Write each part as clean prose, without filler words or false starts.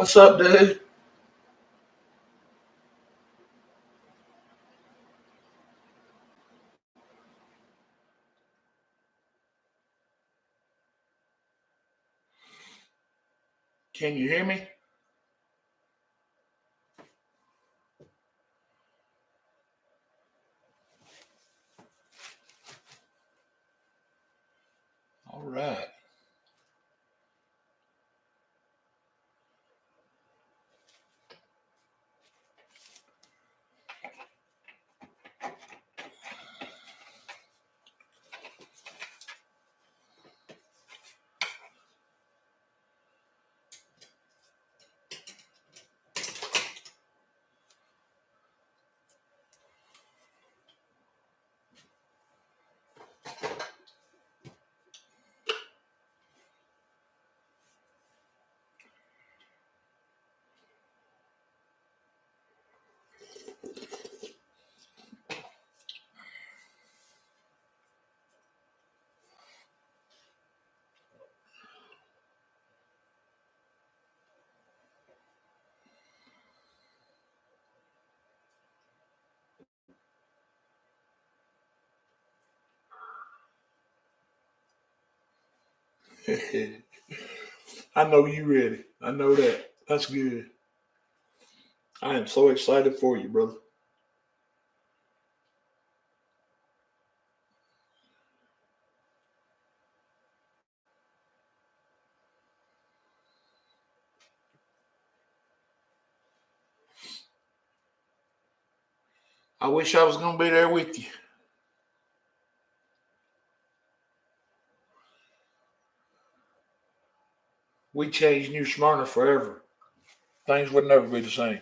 What's up, dude? Can you hear me? All right. I know you ready. I know that. That's good. I am so excited for you, brother. I wish I was going to be there with you. We changed New Smyrna forever. Things would never be the same.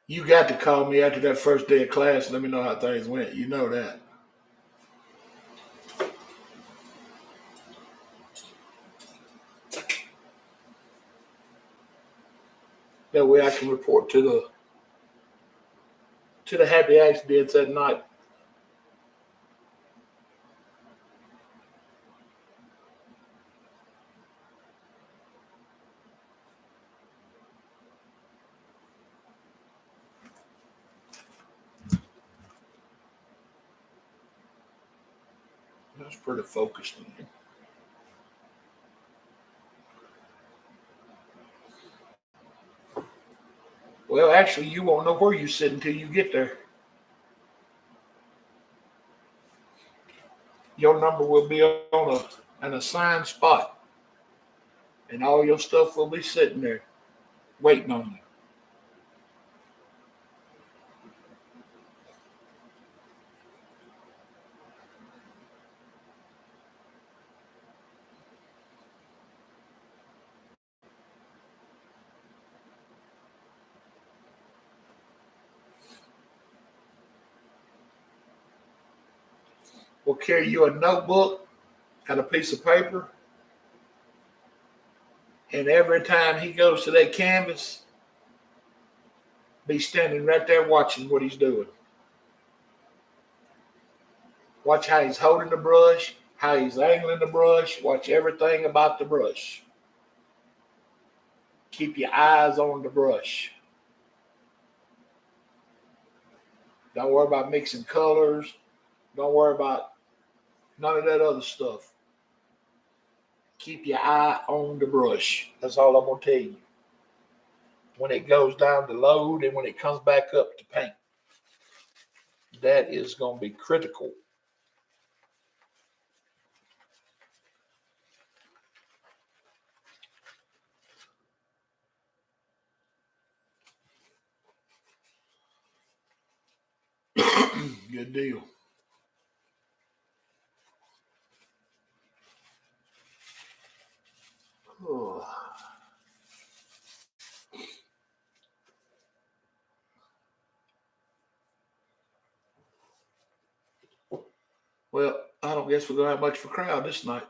You got to call me after that first day of class and let me know how things went. You know that. That way I can report to the happy accidents at night. That's pretty focused. Well, actually, you won't know where you sit until you get there. Your number will be on an assigned spot, and all your stuff will be sitting there waiting on you. We'll carry you a notebook and a piece of paper, and every time he goes to that canvas, be standing right there watching what he's doing. Watch how he's holding the brush, how he's angling the brush. Watch everything about the brush. Keep your eyes on the brush. Don't worry about mixing colors. Don't worry about none of that other stuff. Keep your eye on the brush. That's all I'm going to tell you. When it goes down to load and when it comes back up to paint, that is going to be critical. Good deal. Oh. Well, I don't guess we're gonna have much of a crowd this night.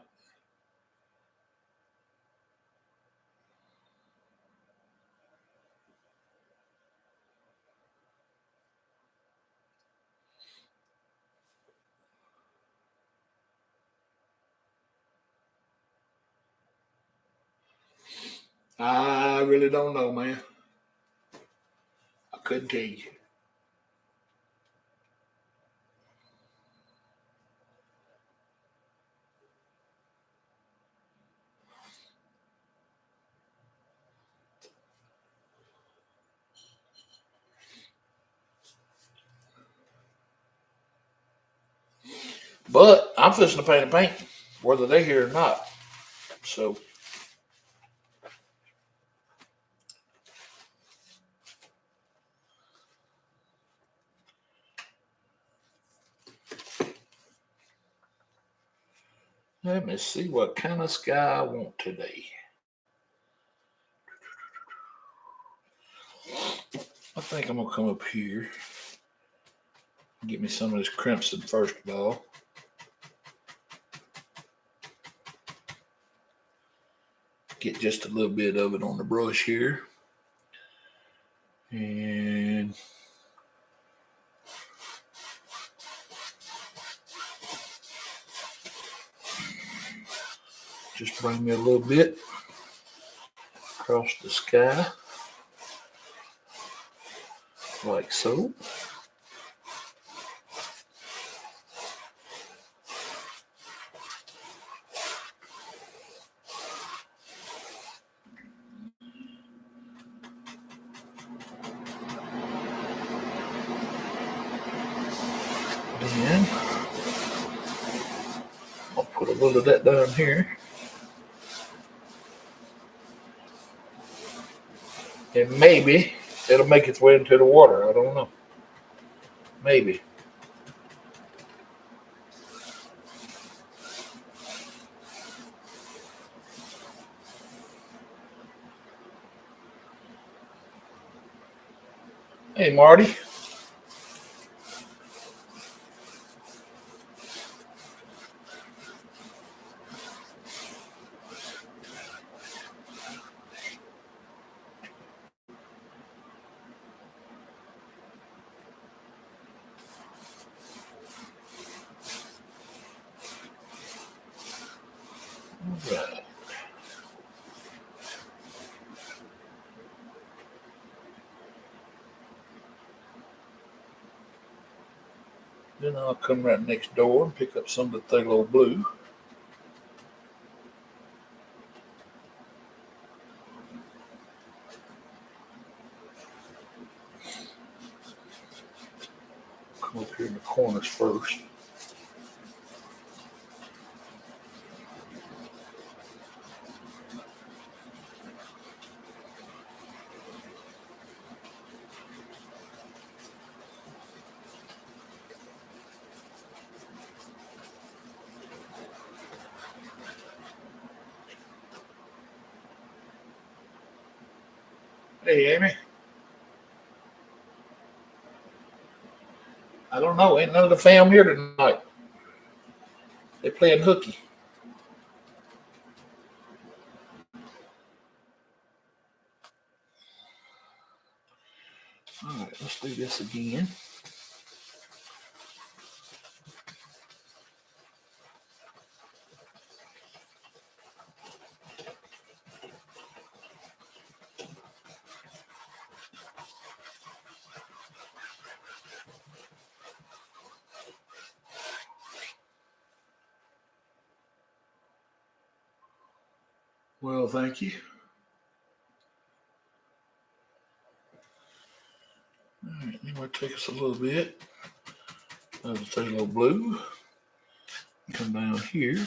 I really don't know, man. I couldn't tell you. But I'm fixing to paint a paint, whether they're here or not. So let me see what kind of sky I want today. I think I'm gonna come up here. Get me some of this crimson first of all. Get just a little bit of it on the brush here. And just bring me a little bit across the sky, like so. Then I'll put a little of that down here. And maybe it'll make its way into the water. I don't know. Maybe. Hey, Marty. All right. Then I'll come right next door and pick up some of the phthalo blue. Come up here in the corners first. Hey, Amy. I don't know. Ain't none of the fam here tonight. They playing hooky. All right, let's do this again. Well, thank you. All right, then we'll take us a little bit of the phthalo blue. Come down here.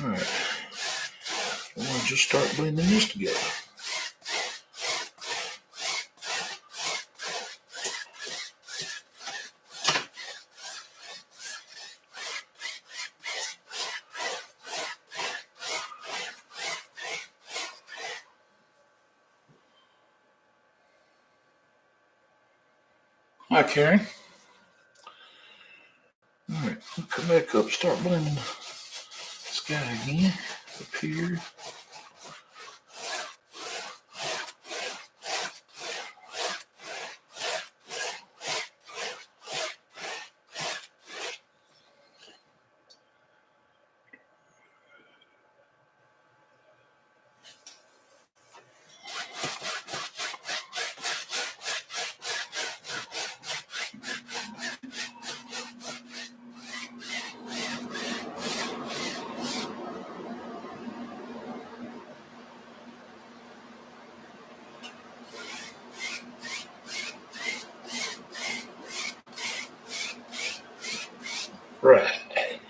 All right. We'll just start blending this together. Hi, Karen. All right, we'll come back up, start blending this guy again up here. Right.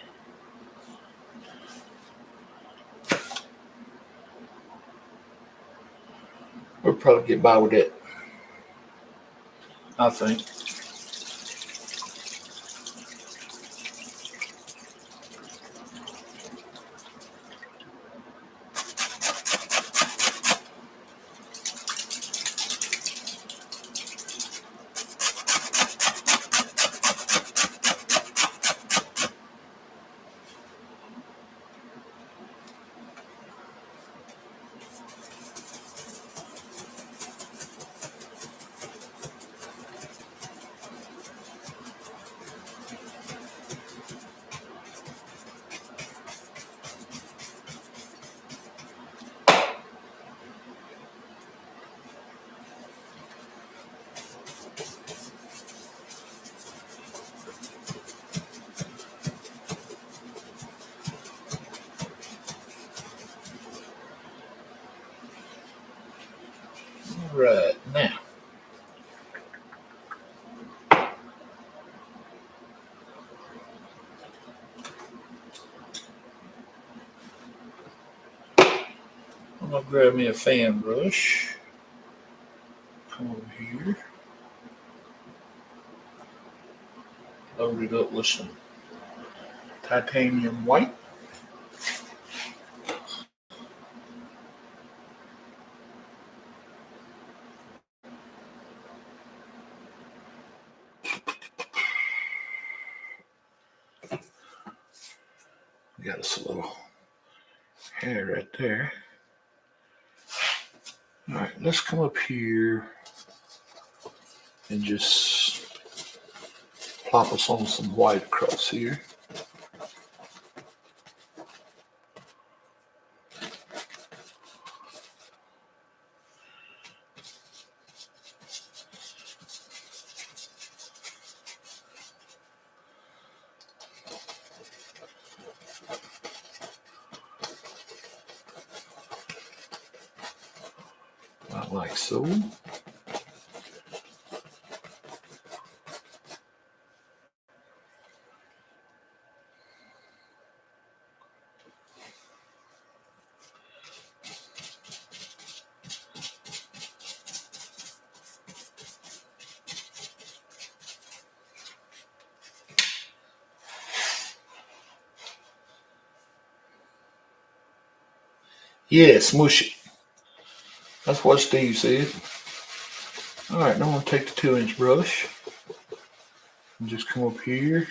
We'll probably get by with it, I think. Right now. I'm gonna grab me a fan brush. Come over here. Load it up with some titanium white. Got us a little hair right there. All right, let's come up here and just plop us on some white across here. About like so. Yeah, smush it. That's what Steve said. All right, now I'm gonna take the 2-inch brush and just come up here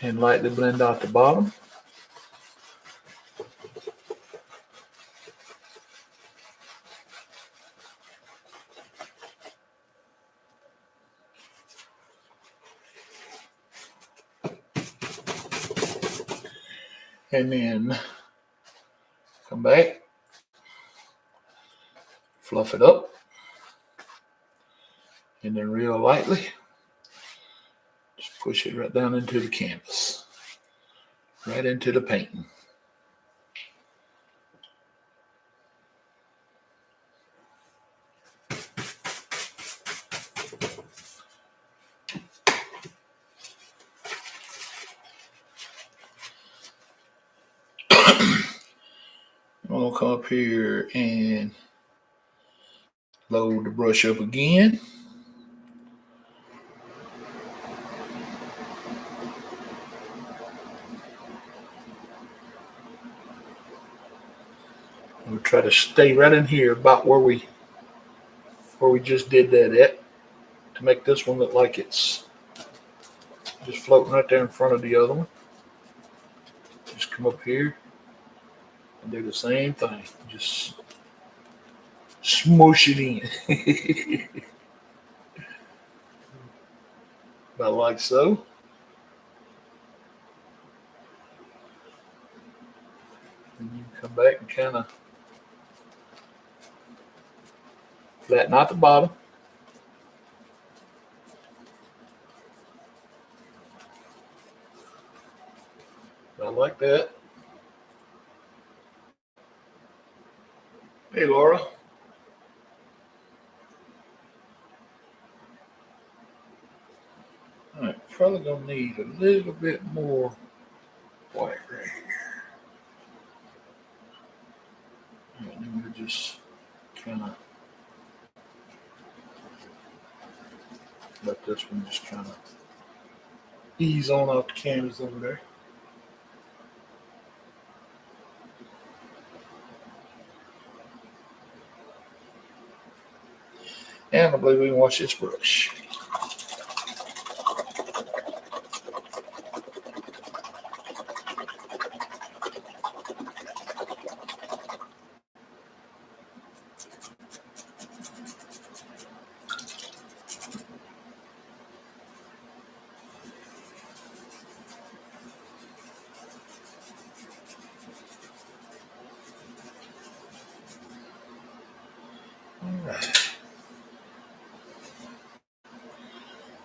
and lightly blend out the bottom. And then come back, fluff it up, and then real lightly, just push it right down into the canvas, right into the painting. I'm gonna come up here and load the brush up again. We'll try to stay right in here about where we just did that at, to make this one look like it's just floating right there in front of the other one. Just come up here and do the same thing. Just smoosh it in. About like so. And you come back and kind of flatten out the bottom. About like that. Hey, Laura. All right, probably gonna need a little bit more white right here. All right, then we'll just kind of let this one just kind of ease on out the canvas over there. And I believe we can wash this brush.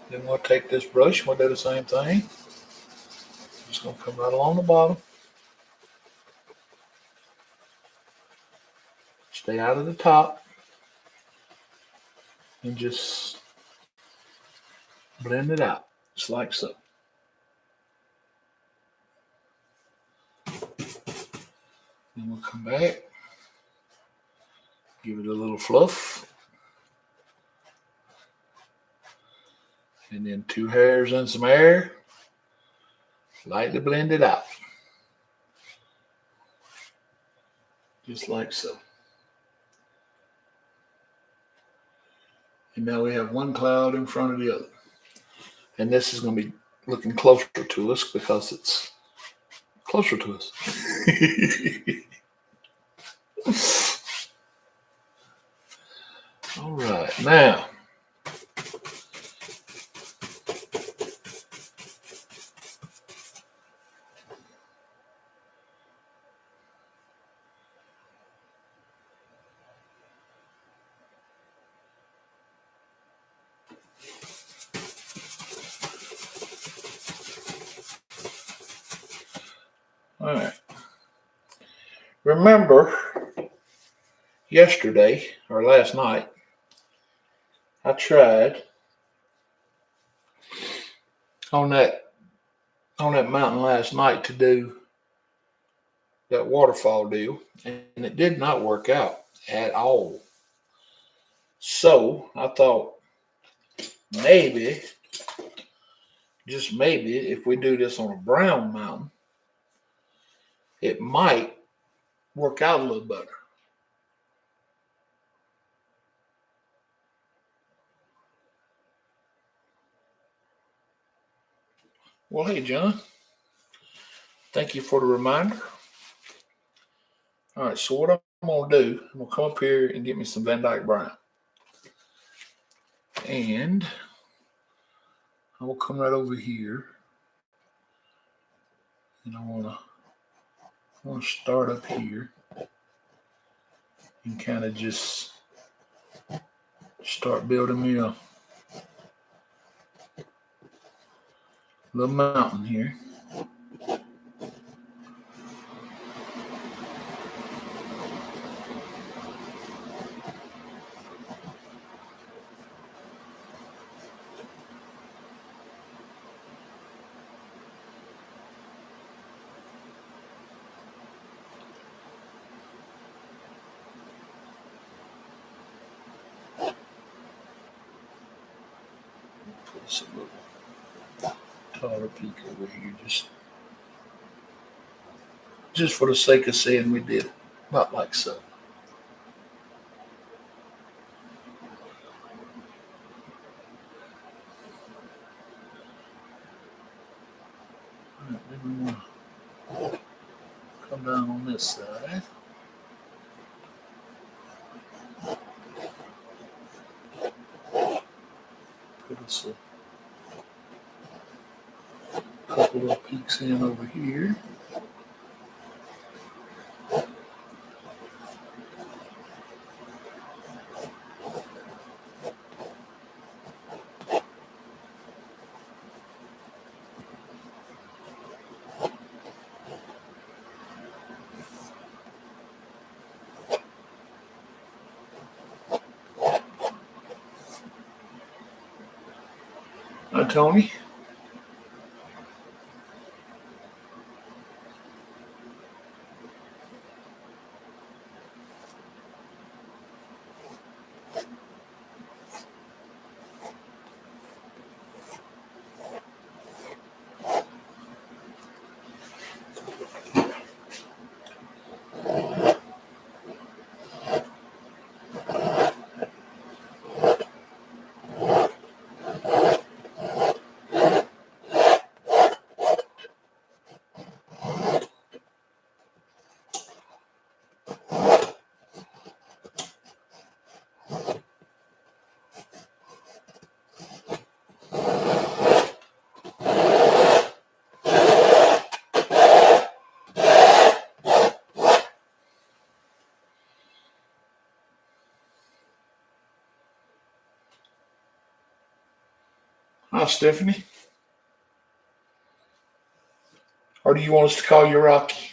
Then we'll take this brush, we'll do the same thing. Just gonna come right along the bottom. Stay out of the top. And just blend it out, just like so. Then we'll come back, give it a little fluff. And then 2 hairs and some air. Lightly blend it out. Just like so. And now we have one cloud in front of the other. And this is going to be looking closer to us because it's closer to us. All right, now. All right. Remember yesterday or last night, I tried on that mountain last night to do that waterfall deal, and it did not work out at all. So I thought maybe, just maybe, if we do this on a brown mountain, it might work out a little better. Well, hey, John. Thank you for the reminder. All right, so what I'm going to do, I'm going to come up here and get me some Van Dyke Brown. And I will come right over here. And I want to start up here and kind of just start building me a little mountain here. Just a little taller peak over here, just for the sake of saying we did it. Not like so. All right, then we want to come down on this side. Put us a couple of peaks in over here. Hi, Tony. Hi, Stephanie. Or do you want us to call you Rocky?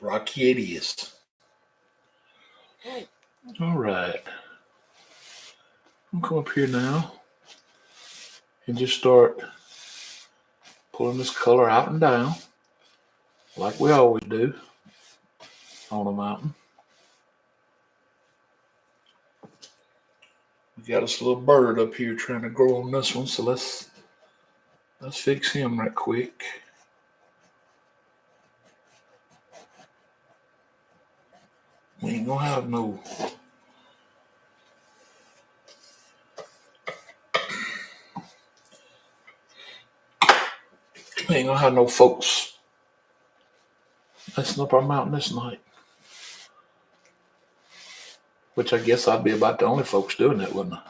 Rocky it is. All right. I'm come up here now and just start pulling this color out and down like we always do on a mountain. We got this little bird up here trying to grow on this one, so let's fix him right quick. We ain't gonna have no folks messing up our mountain this night. Which I guess I'd be about the only folks doing that, wouldn't I?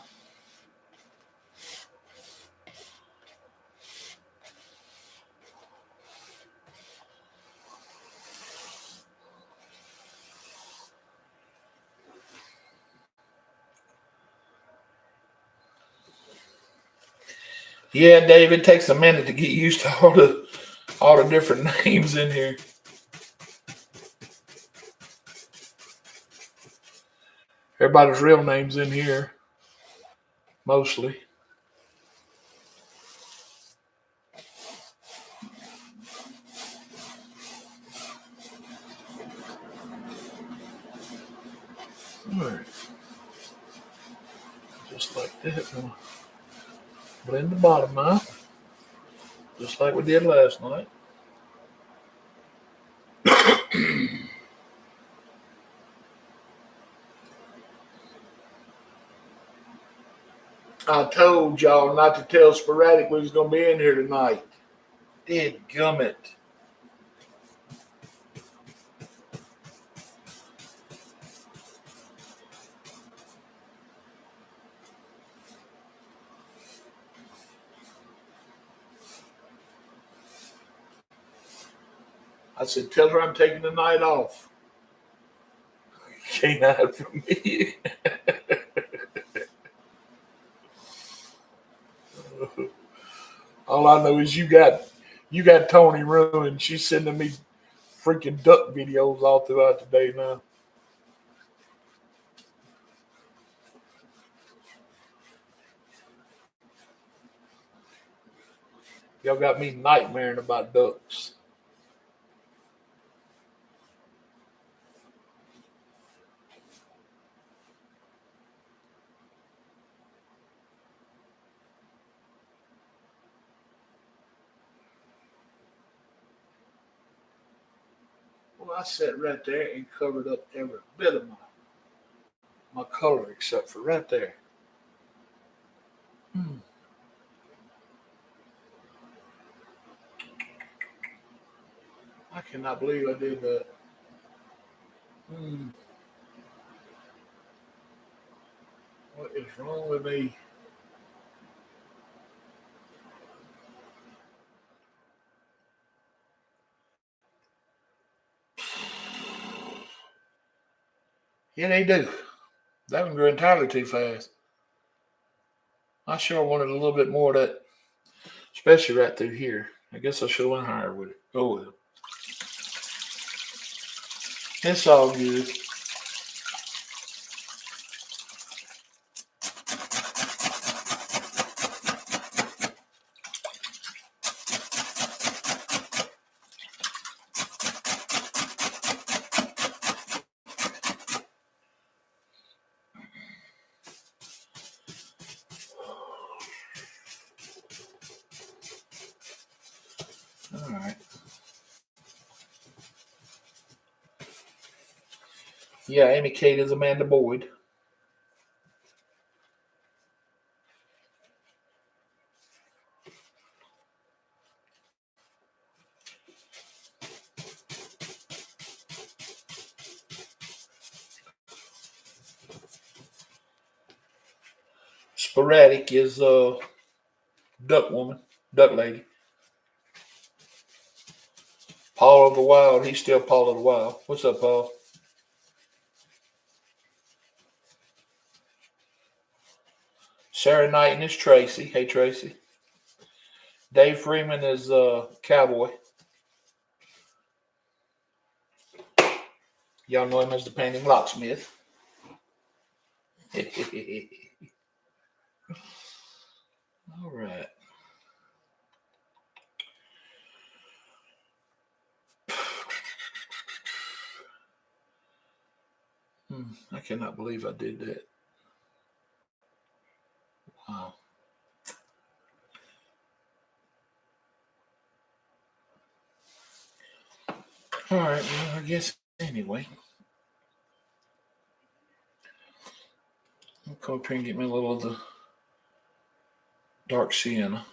Yeah, Dave, it takes a minute to get used to all the different names in here. Everybody's real names in here, mostly. All right. Just like that. We'll blend the bottom out, just like we did last night. I told y'all not to tell Sporadic we was going to be in here tonight. Dadgummit. I said, tell her I'm taking the night off. Can't hide from me. All I know is you got Tony ruined. She's sending me freaking duck videos all throughout the day now. Y'all got me nightmaring about ducks. Well, I sat right there and covered up every bit of my color except for right there. Hmm. I cannot believe I did that. Hmm. What is wrong with me? Yeah, they do. That one grew entirely too fast. I sure wanted a little bit more of that, especially right through here. I guess I should have went higher with it. Oh well. It's all good. All right. Yeah, Amy Kate is Amanda Boyd. Sporadic is Duck Woman, Duck Lady. Paul of the Wild, he's still Paul of the Wild. What's up, Paul? Sarah Knighton is Tracy. Hey, Tracy. Dave Freeman is Cowboy. Y'all know him as the painting locksmith. All right. I cannot believe I did that. Wow. All right. Well, I guess anyway. I'll come up here and get me a little of the dark sienna.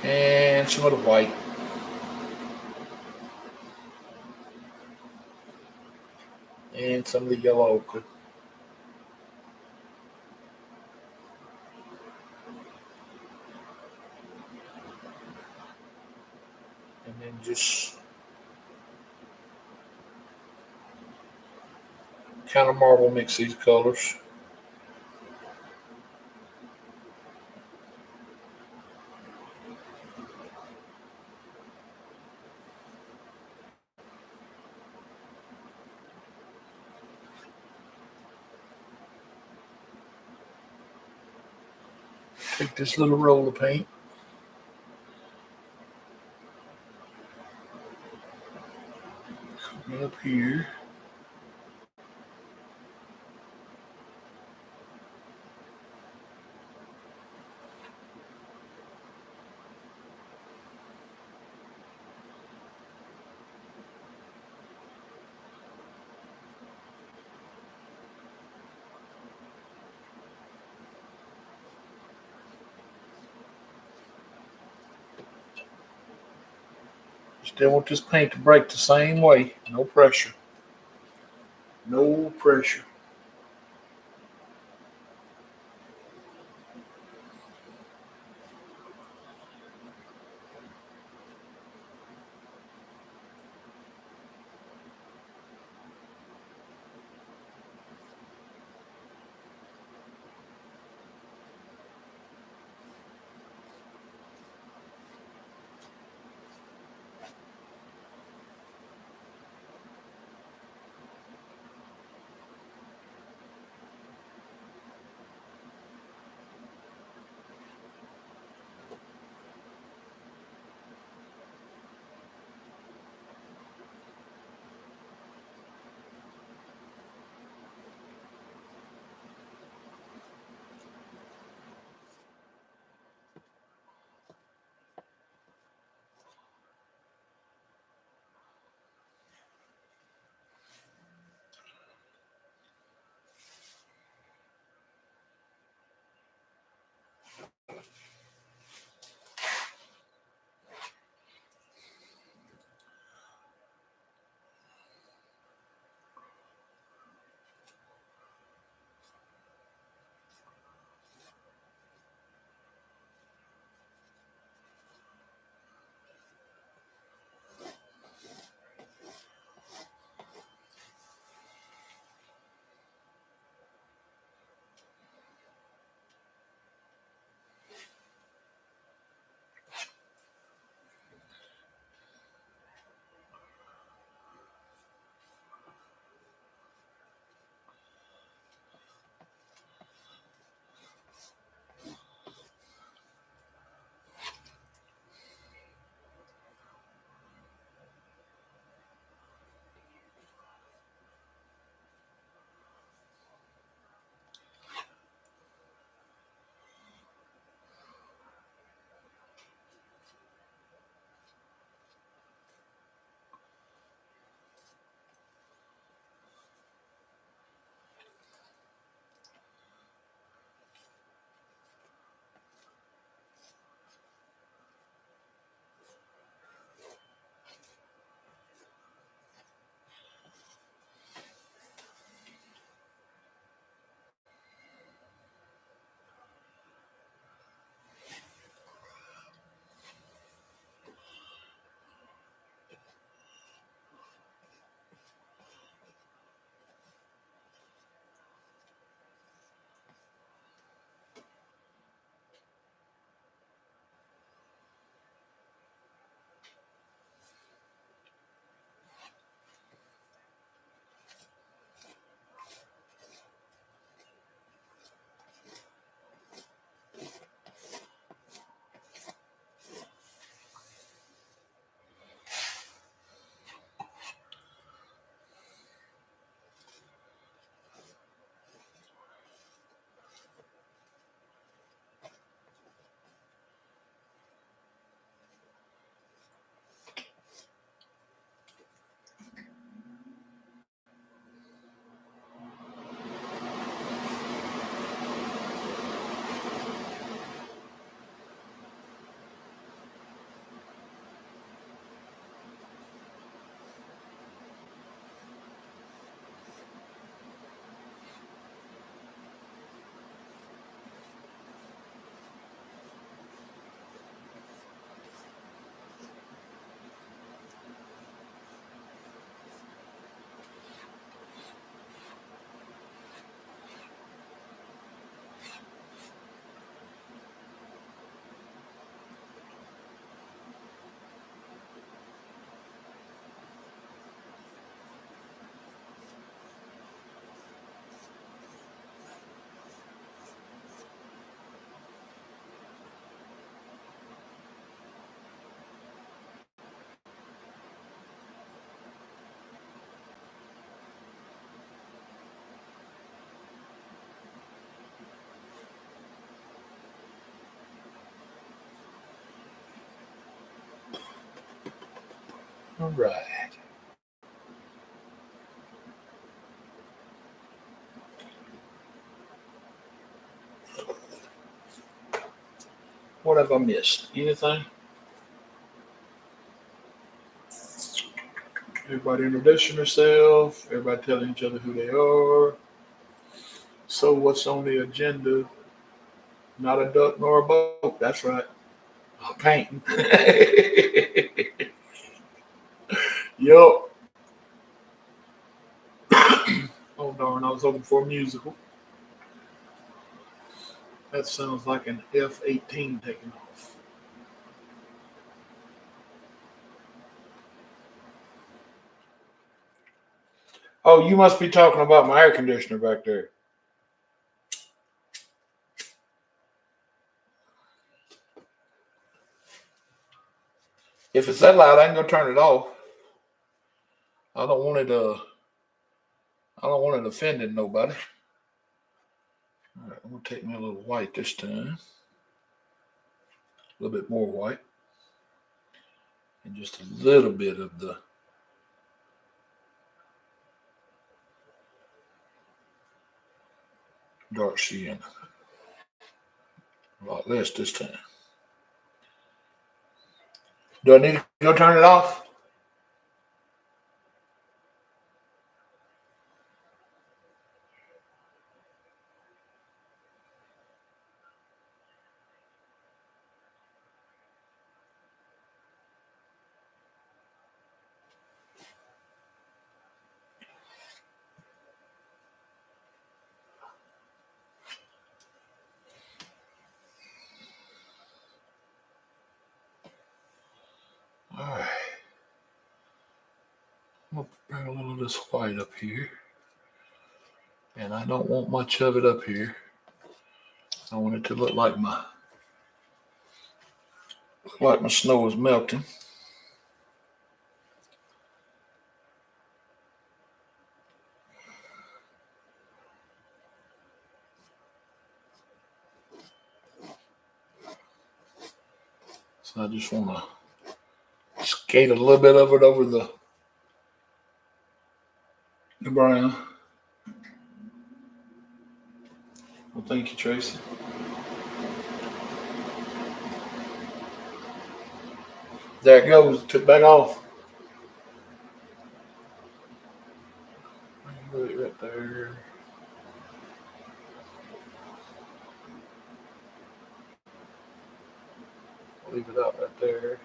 And some of the white. And some of the yellow ochre. And then just kind of marble mix these colors. Take this little roll of paint. Come up here. Still want this paint to break the same way. No pressure. No pressure. All right. What have I missed? Anything? Everybody introducing themselves. Everybody telling each other who they are. So what's on the agenda? Not a duck nor a boat. That's right. Painting. Yup. Oh darn! I was hoping for a musical. That sounds like an F-18 taking off. Oh, you must be talking about my air conditioner back there. If it's that loud, I can go turn it off. I don't want it. I don't want it offending nobody. All right, I'm gonna take me a little white this time. A little bit more white, and just a little bit of the dark sienna. A lot less this time. Do I need to go turn it off? All right. I'm gonna bring a little of this white up here, and I don't want much of it up here. I want it to look like my snow is melting. So I just want to skate a little bit of it over the brown. Well, thank you, Tracy. There it goes. Took back off. Put it right there. Leave it out right there.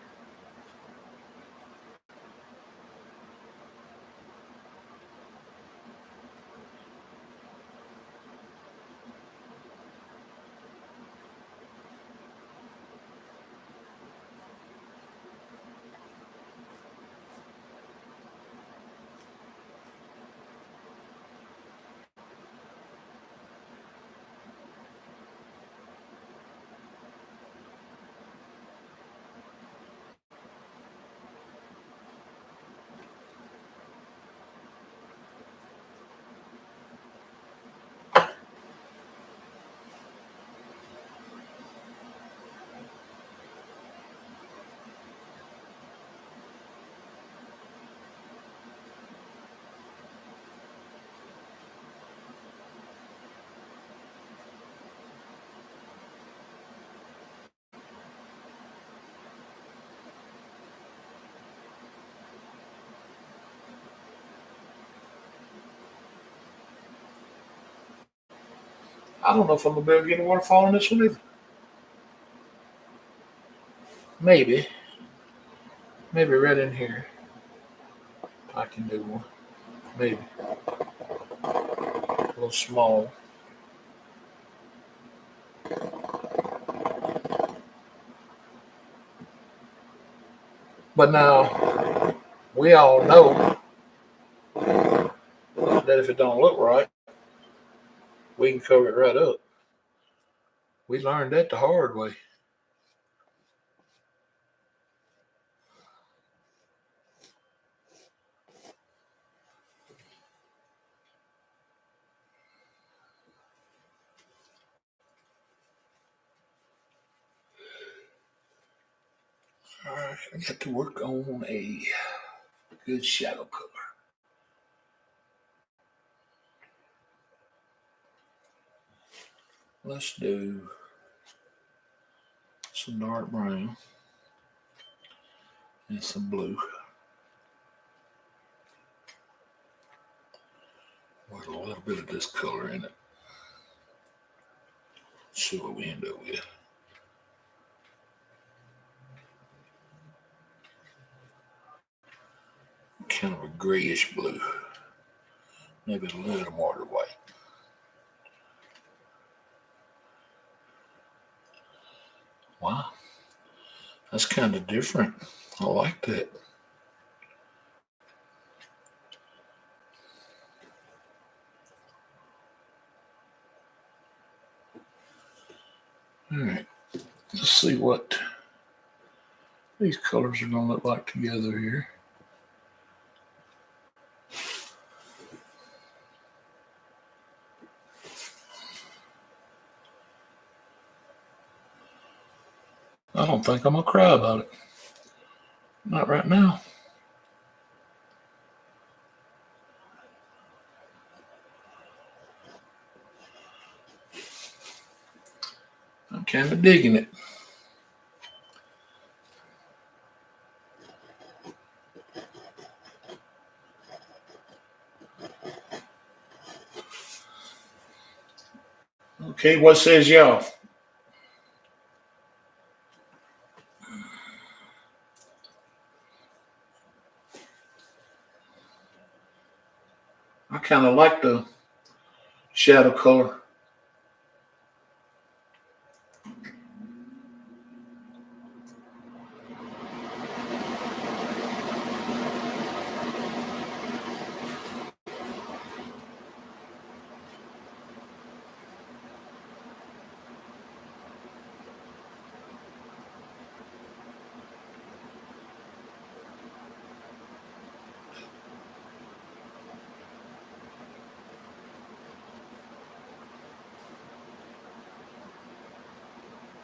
I don't know if I'm gonna be able to get a waterfall in this one either. Maybe. Maybe right in here. I can do one. Maybe. A little small. But now we all know that if it don't look right, we can cover it right up. We learned that the hard way. All right, I got to work on a Good shadow color. Let's do some dark brown and some blue. With a little bit of this color in it. See what we end up with. Kind of a grayish blue. Maybe a little more to white. Wow. That's kind of different. I like that. All right. Let's see what these colors are going to look like together here. I don't think I'm going to cry about it. Not right now. I'm kind of digging it. Okay, what says y'all? I kind of like the shadow color.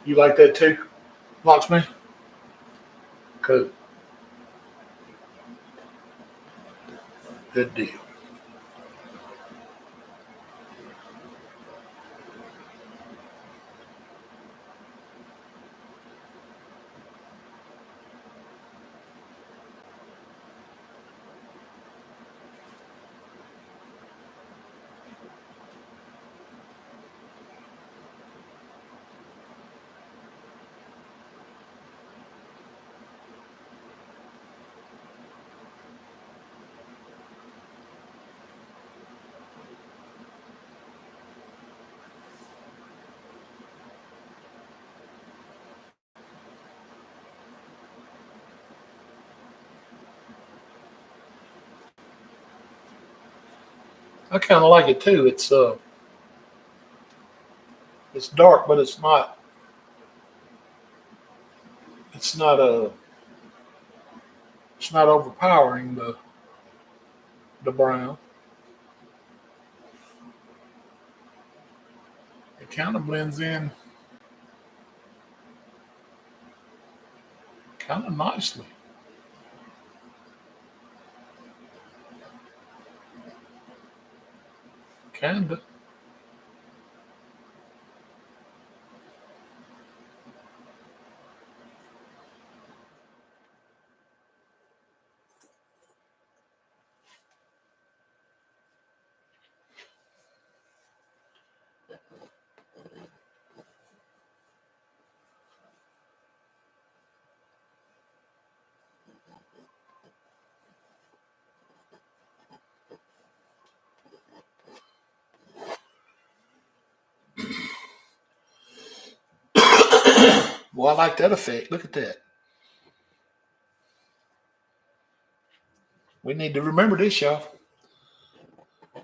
You like that too, Locksmith? Cool. Good deal. I kind of like it too. It's dark, but it's not. It's not a. It's not overpowering the brown. It kind of blends in kind of nicely. Kind of. Well, I like that effect. Look at that. We need to remember this, y'all.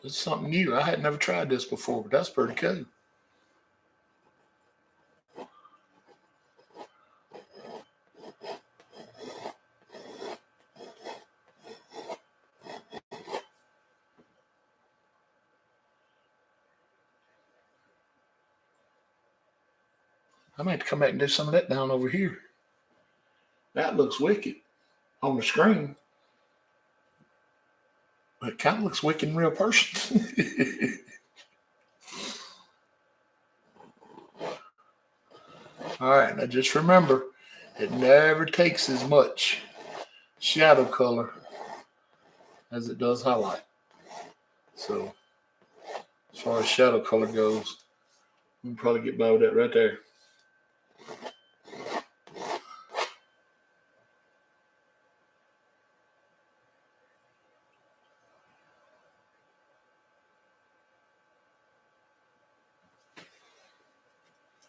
It's something new. I had never tried this before, but that's pretty cool. I might have to come back and do some of that down over here. That looks wicked on the screen. It kind of looks wicked in real person. All right, now just remember, it never takes as much shadow color as it does highlight. So as far as shadow color goes, we can probably get by with that right there.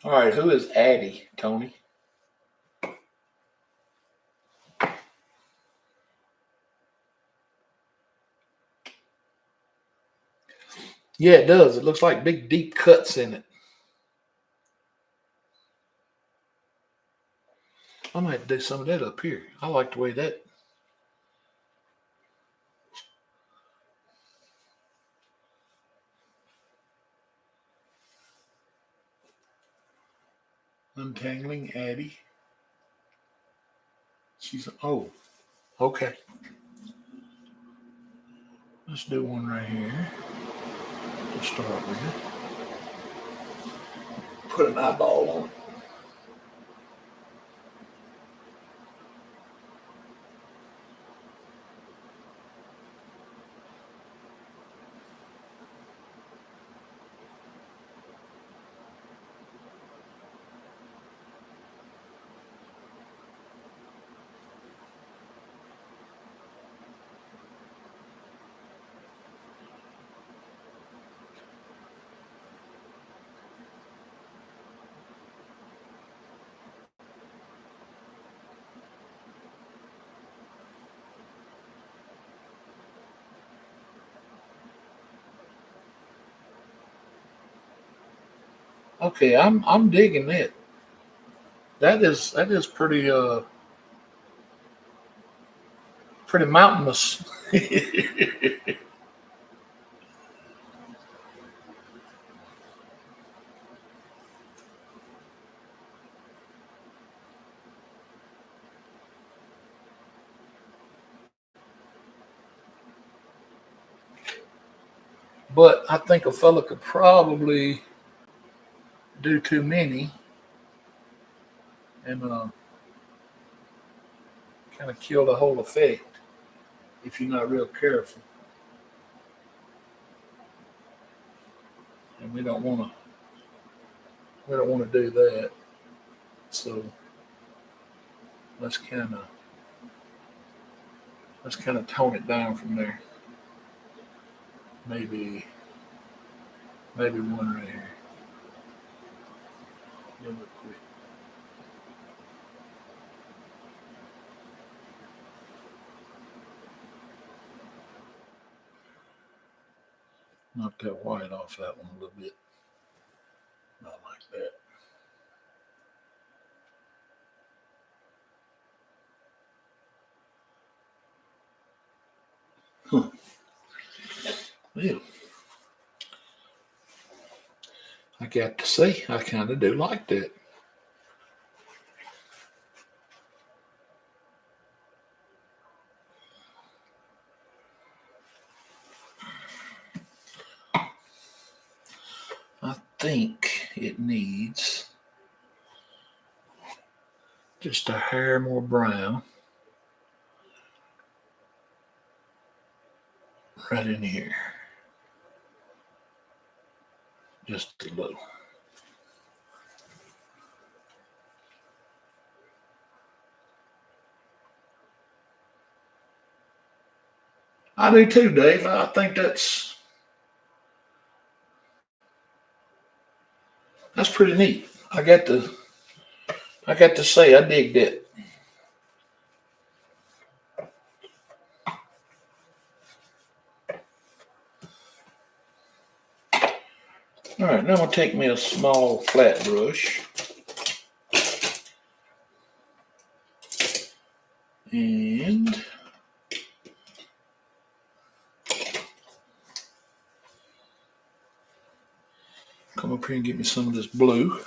All right, who is Addie, Tony? Yeah, it does. It looks like big, deep cuts in it. I might do some of that up here. I like the way that. Untangling Addie. She's, oh, okay. Let's do one right here to start with. Put an eyeball on it. Okay, I'm digging it. That is pretty mountainous. But I think a fella could probably do too many and kind of kill the whole effect if you're not real careful. And we don't want to do that. So let's kind of tone it down from there. Maybe one right here. Real quick. Knock that white off that one a little bit. Not like that. Huh. Yeah. I got to say, I kind of do like that. I think it needs just a hair more brown right in here. Just a little. I do too, Dave. I think that's pretty neat. I got to say I dig that. All right, now I'm gonna take me a small flat brush and come up here and get me some of this blue.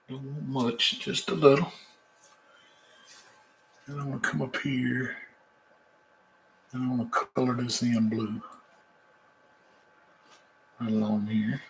Don't want much, just a little. And I'm going to come up here and I'm going to color this in blue right along here.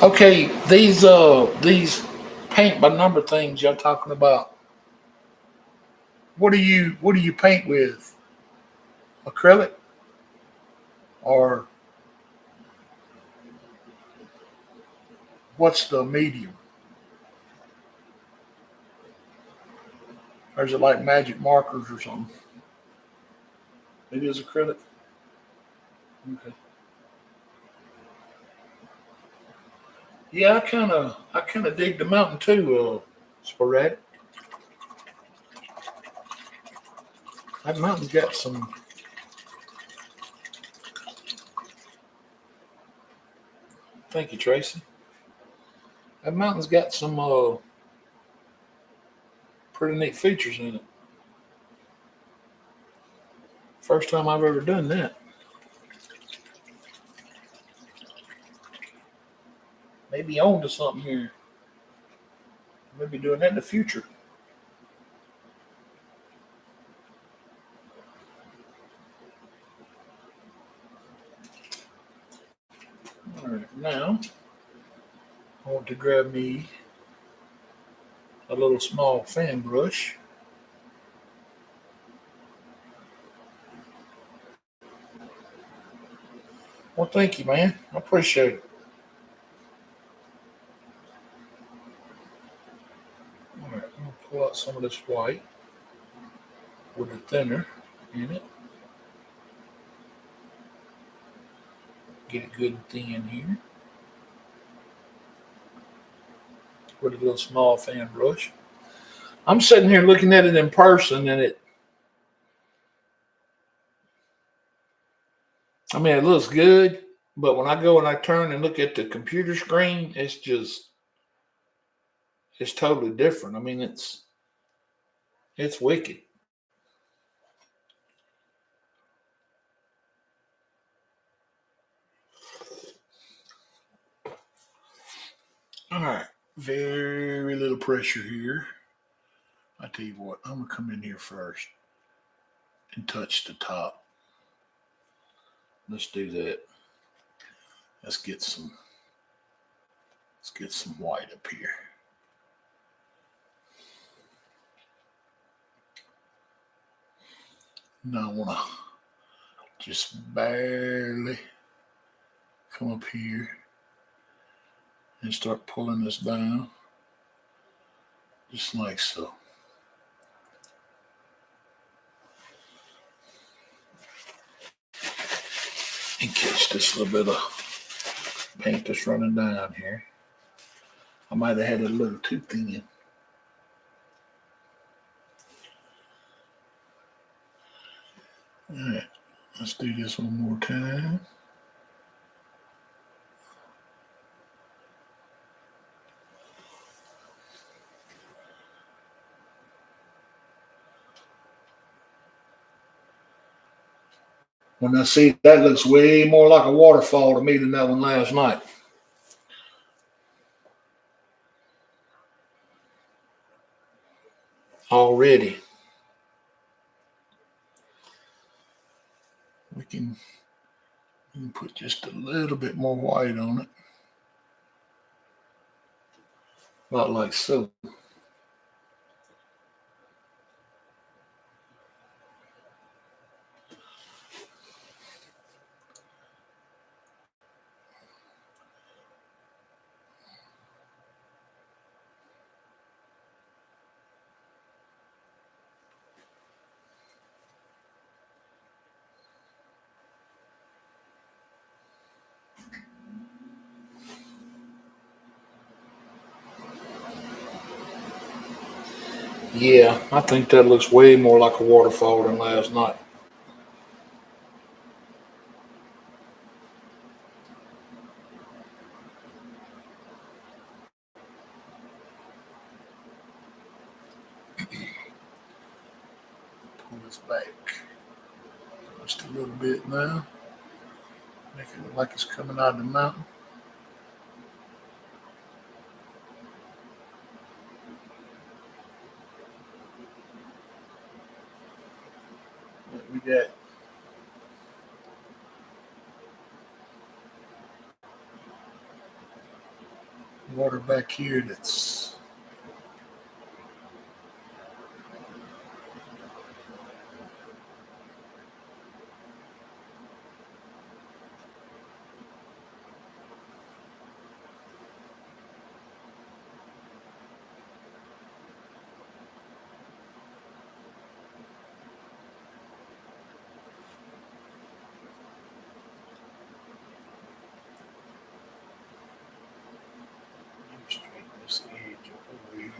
Okay, these paint by number things y'all talking about. What do you paint with? Acrylic or what's the medium? Or is it like magic markers or something? It is acrylic. Okay. Yeah, I kinda dig the mountain too, sporadic. That mountain's got some. Thank you, Tracy. That mountain's got some pretty neat features in it. First time I've ever done that. Maybe on to something here. Maybe doing that in the future. All right, now I want to grab me a little small fan brush. Well, thank you, man. I appreciate it. All right, I'm gonna pull out some of this white with a thinner in it. Get it good and thin here with a little small fan brush. I'm sitting here looking at it in person, and it looks good. But when I go and I turn and look at the computer screen, it's totally different. It's wicked. All right, very little pressure here. I tell you what, I'm gonna come in here first and touch the top. Let's do that. Let's get some. Let's get some white up here. Now I want to just barely come up here and start pulling this down, just like so. And catch this little bit of paint that's running down here. I might have had it a little too thin. All right, let's do this one more time. When I see that looks way more like a waterfall to me than that one last night. Already. We can put just a little bit more white on it. About like so. Yeah, I think that looks way more like a waterfall than last night. Pull this back just a little bit now. Make it look like it's coming out of the mountain. We got water back here that's straighten this edge up over here.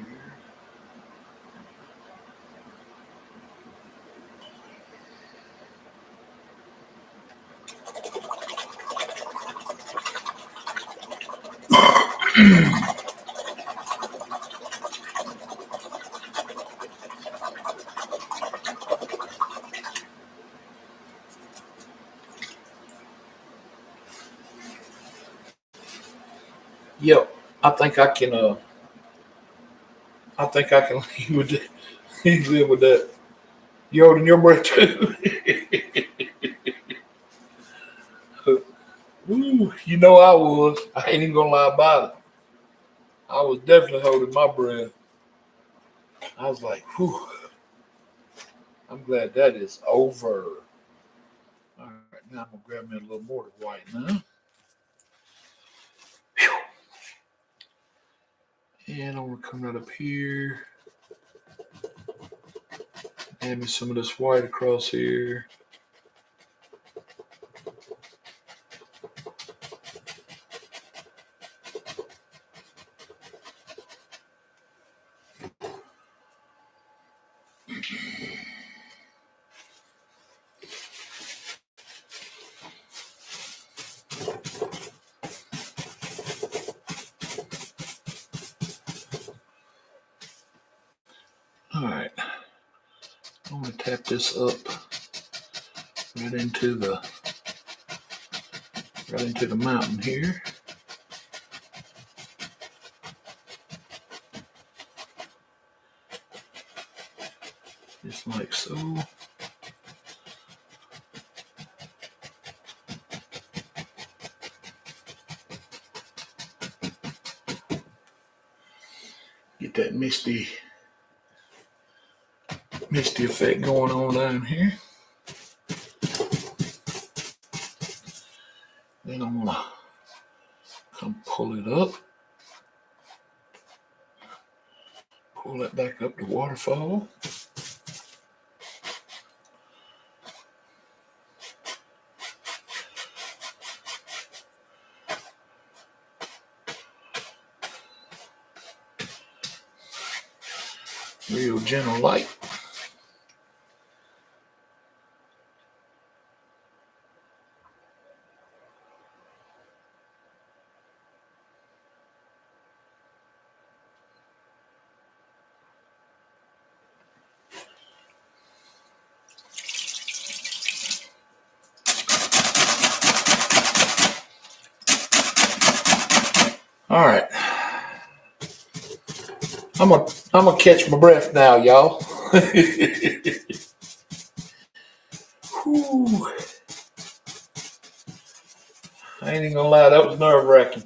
Yep, I think I can. I think I can live with that. Live with that. You holding your breath too? Ooh, you know I was. I ain't even gonna lie about it. I was definitely holding my breath. I was like, whew, I'm glad that is over. All right, now I'm gonna grab me a little more to white now. And I'm gonna come right up here. Add me some of this white across here. All right, I'm gonna tap this up right into the mountain here. Just like so. Get that misty effect going on down here. Then I'm gonna come pull it up. Pull it back up to waterfall. Real gentle light. All right. I'm gonna catch my breath now, y'all. Whew. I ain't even gonna lie, that was nerve wracking.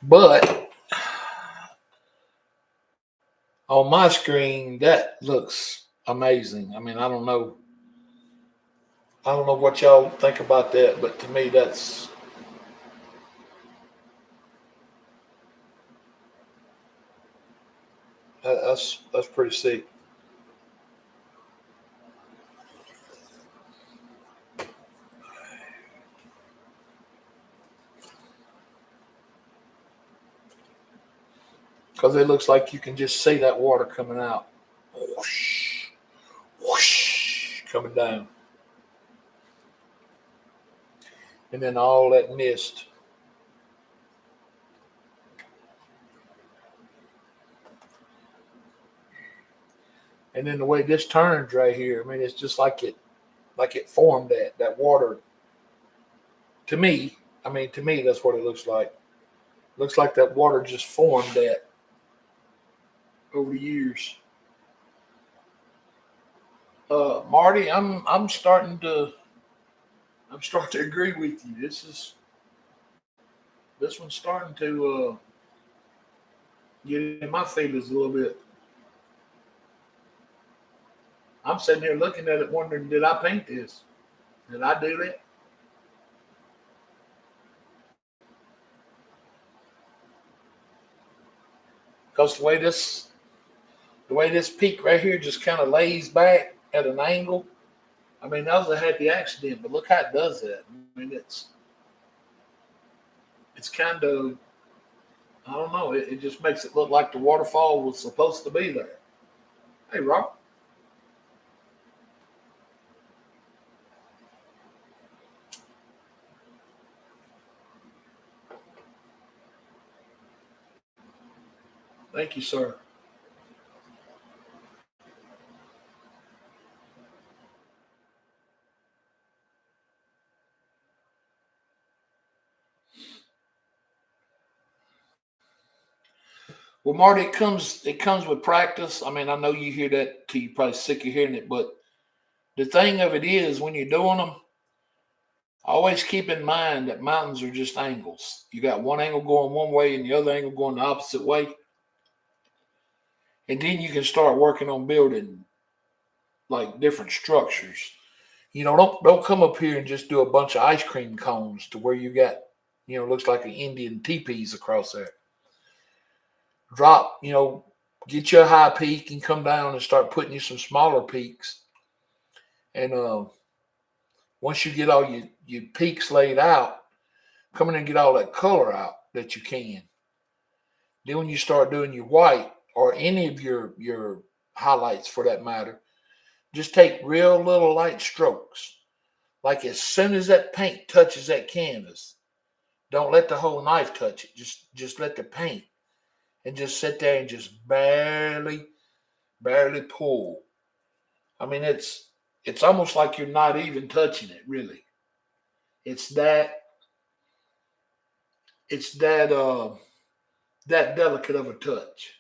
But on my screen, that looks amazing. I mean, I don't know what y'all think about that, but to me, that's pretty sick. because it looks like you can just see that water coming out. Whoosh, whoosh, coming down. And then all that mist. And then the way this turns right here, I mean, it's just like it formed that water. To me, that's what it looks like. Looks like that water just formed that over the years. Marty, I'm starting to agree with you. This one's starting to get in my feelings a little bit. I'm sitting here looking at it, wondering, did I paint this? Did I do that? Because the way this peak right here just kind of lays back at an angle. I mean, that was a happy accident, but look how it does that. I mean, it's kind of, I don't know. It just makes it look like the waterfall was supposed to be there. Hey, Rob. Thank you, sir. Well, Marty, it comes with practice. I mean, I know you hear that till you're probably sick of hearing it, but the thing of it is, when you're doing them, always keep in mind that mountains are just angles. You got one angle going one way and the other angle going the opposite way, and then you can start working on building like different structures. Don't come up here and just do a bunch of ice cream cones to where you got, looks like an Indian teepees across there. Drop, get you a high peak and come down and start putting you some smaller peaks. And once you get all your peaks laid out, come in and get all that color out that you can. Then when you start doing your white or any of your highlights for that matter, just take real little light strokes. Like as soon as that paint touches that canvas, don't let the whole knife touch it. Just let the paint and just sit there and just barely pull. I mean, it's almost like you're not even touching it, really. It's that it's that delicate of a touch.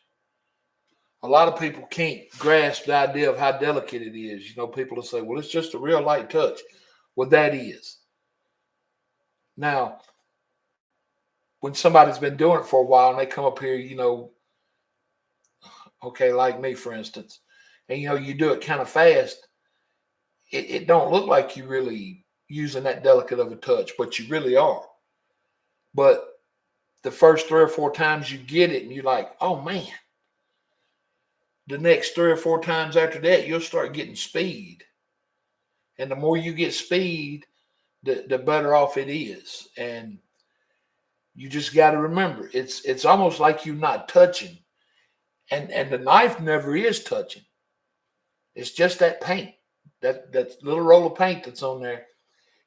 A lot of people can't grasp the idea of how delicate it is. People will say, "Well, it's just a real light touch." Well, that is. Now, when somebody's been doing it for a while and they come up here, okay, like me, for instance, and you do it kind of fast, it don't look like you really using that delicate of a touch, but you really are. But the first 3 or 4 times you get it and you're like, oh man, the next 3 or 4 times after that, you'll start getting speed. And the more you get speed, the better off it is. And you just got to remember, it's almost like you're not touching. And the knife never is touching. It's just that paint, that little roll of paint that's on there.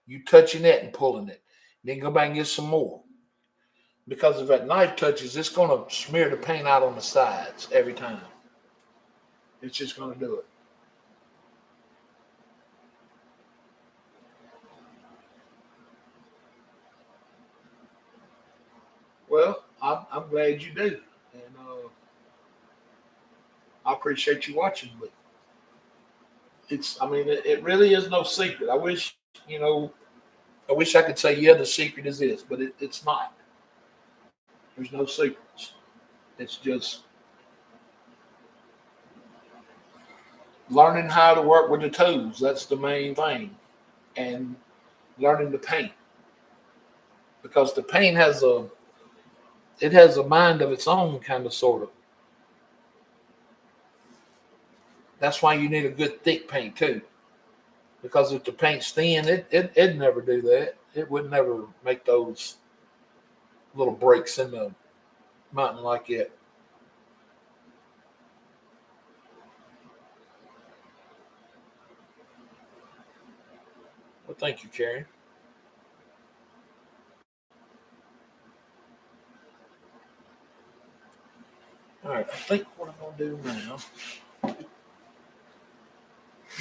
You touching it and pulling it. Then go back and get some more. Because if that knife touches, it's going to smear the paint out on the sides every time. It's just going to do it. Well, I'm glad you do. And I appreciate you watching. But it really is no secret. I wish I could say, yeah, the secret is this, but it's not. There's no secrets. It's just learning how to work with the tools. That's the main thing. And learning to paint. Because the paint has a mind of its own, kind of, sort of. That's why you need a good thick paint too. Because if the paint's thin, it'd never do that. It would never make those little breaks in the mountain like that. Well, thank you, Karen. All right, I think what I'm going to do now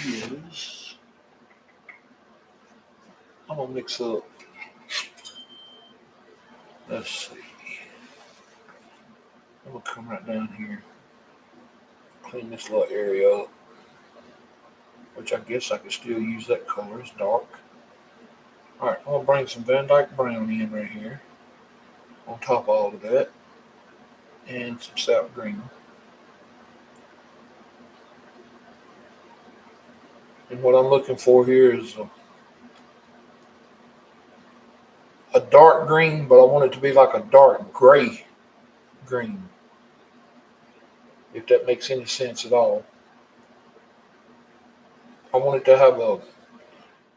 is I'm going to mix up, let's see, I'm going to come right down here, clean this little area up, which I guess I could still use that color. It's dark. All right, I'm going to bring some Van Dyke Brown in right here on top of all of that, and some sap green. And what I'm looking for here is a dark green, but I want it to be like a dark gray green, if that makes any sense at all. I want it to have a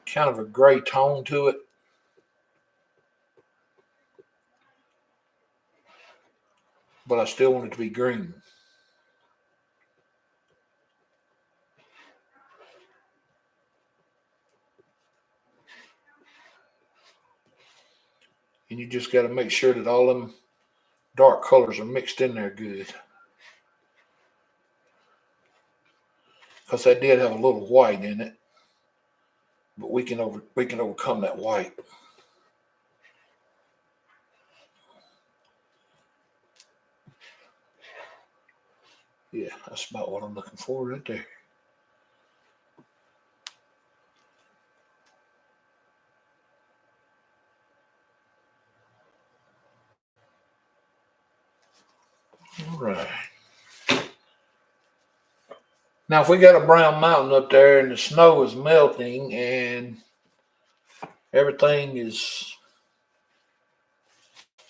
kind of a gray tone to it, but I still want it to be green. And you just got to make sure that all them dark colors are mixed in there good. Because that did have a little white in it, but we can overcome that white. Yeah, that's about what I'm looking for right there. All right. Now, if we got a brown mountain up there and the snow is melting and everything is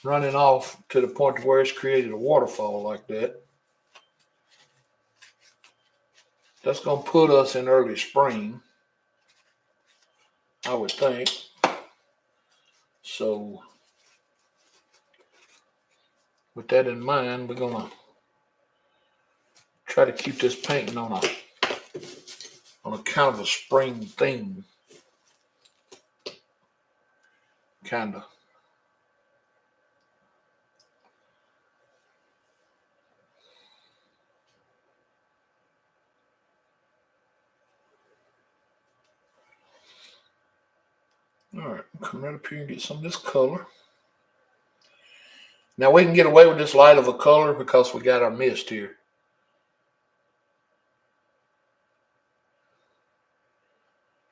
running off to the point where it's created a waterfall like that, that's going to put us in early spring, I would think. So, with that in mind, we're going to try to keep this painting on a kind of a spring theme. Kind of. All right, come right up here and get some of this color. Now we can get away with this light of a color because we got our mist here.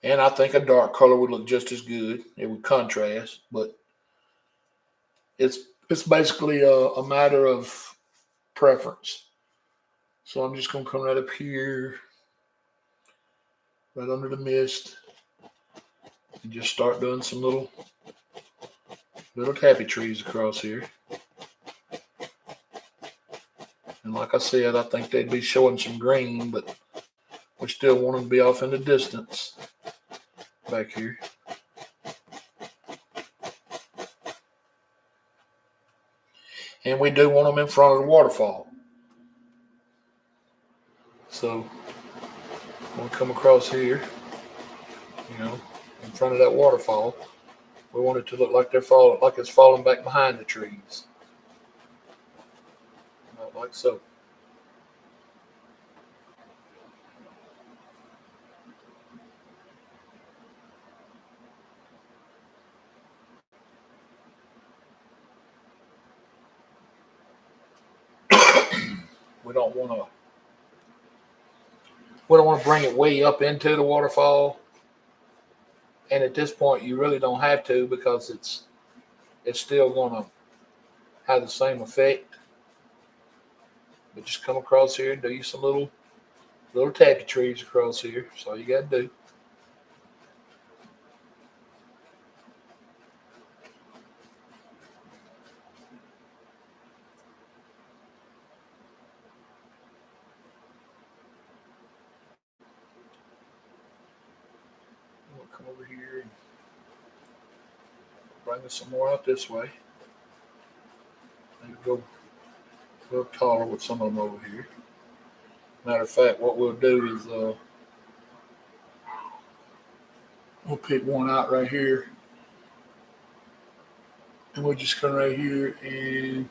And I think a dark color would look just as good. It would contrast, but it's basically a matter of preference. So I'm just gonna come right up here, right under the mist, and just start doing some little tappy trees across here. And like I said, I think they'd be showing some green, but we still want them to be off in the distance back here. And we do want them in front of the waterfall. So I'm going to come across here, in front of that waterfall. We want it to look like like it's falling back behind the trees. Not like so. We don't want to bring it way up into the waterfall. And at this point, you really don't have to because it's still going to have the same effect. But just come across here and do you some little tappy trees across here. That's all you got to do. We'll come over here and bring us some more out this way. Maybe go a little taller with some of them over here. Matter of fact, what we'll do is We'll pick one out right here. And we'll just come right here and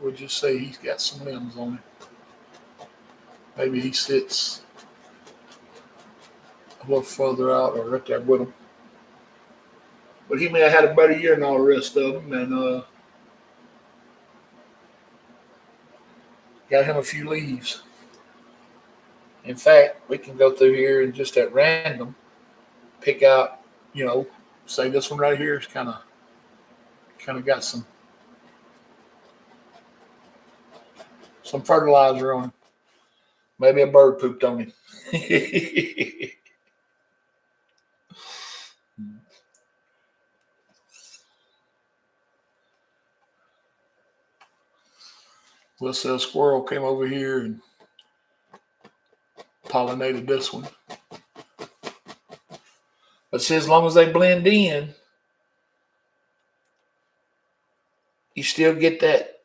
we'll just say he's got some limbs on him. Maybe he sits a little further out or right there with him. But he may have had a better year than all the rest of them, and got him a few leaves. In fact, we can go through here and just at random pick out, say this one right here is kind of got some fertilizer on him. Maybe a bird pooped on him. We'll say a squirrel came over here and pollinated this one. But see, as long as they blend in, you still get that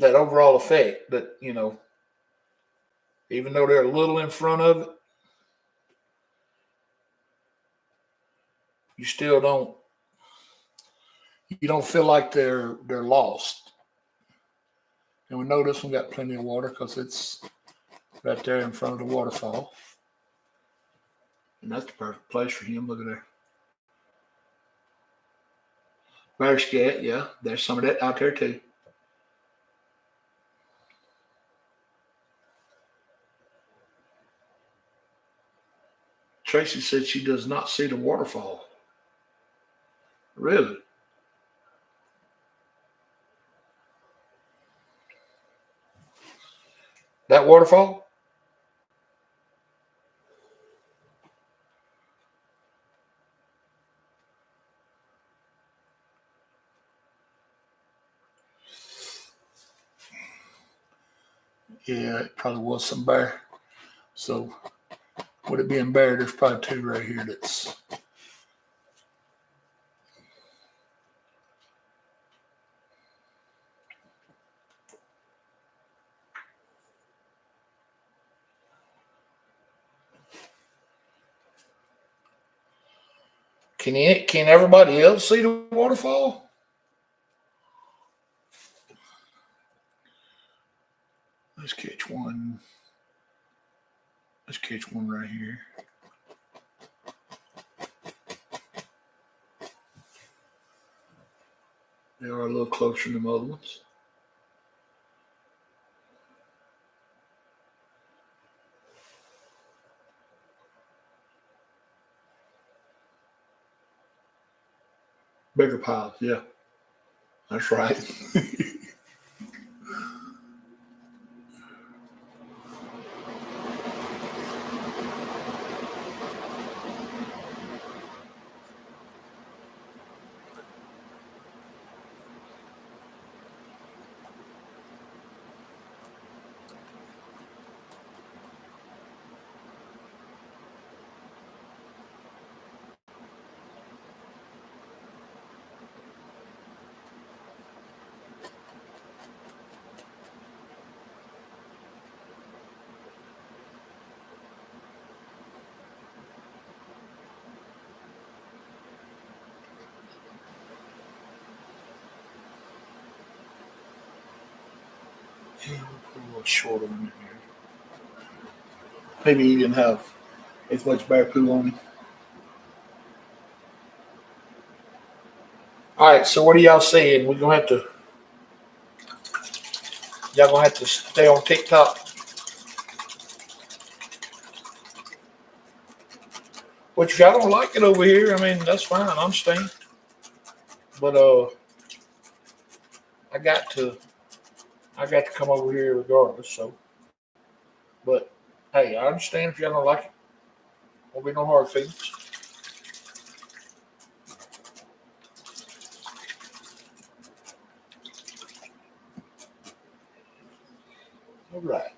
overall effect. That even though they're a little in front of it, you still don't feel like they're lost. And we know this one got plenty of water because it's right there in front of the waterfall. And that's the perfect place for him. Look at there. Bear scat, yeah. There's some of that out there too. Tracy said she does not see the waterfall. Really? That waterfall? Yeah, it probably was some bear. So, with it being bear, there's probably two right here that's. Can everybody else see the waterfall? Let's catch one. Let's catch one right here. They are a little closer than the other ones. Bigger piles, yeah. That's right. Yeah, we'll put a little shorter one in here. Maybe he didn't have as much bear poo on him. All right, so what are y'all saying? Y'all gonna have to stay on TikTok. Which if y'all don't like it over here, I mean that's fine. I understand. But I got to come over here regardless. So, but hey, I understand if y'all don't like it. Won't be no hard feelings. All right.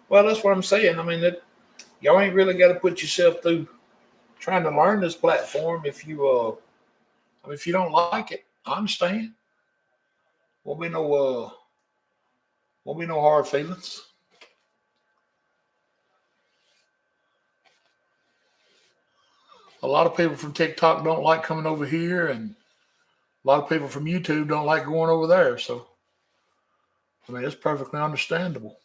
Well, that's what I'm saying. I mean, y'all ain't really got to put yourself through trying to learn this platform if you I mean, if you don't like it. I understand. Won't be no won't be no hard feelings. A lot of people from TikTok don't like coming over here, and a lot of people from YouTube don't like going over there. So I mean, it's perfectly understandable.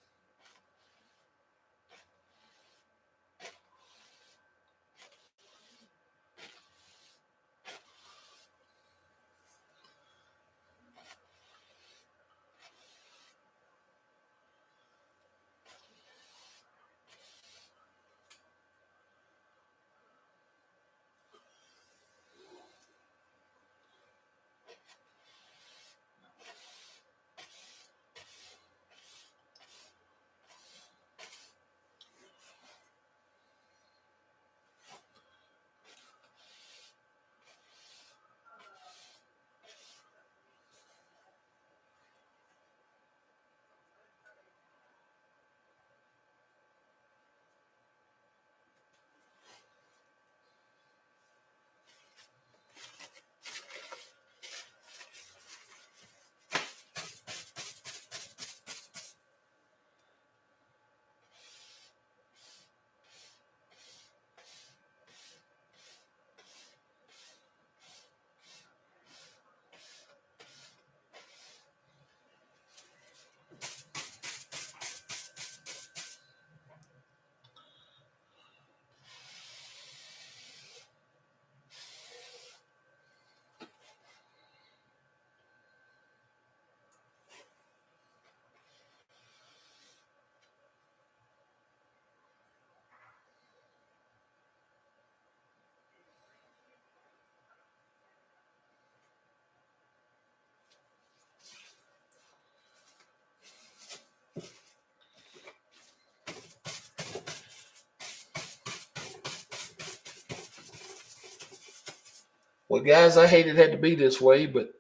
Well, guys, I hate it had to be this way, but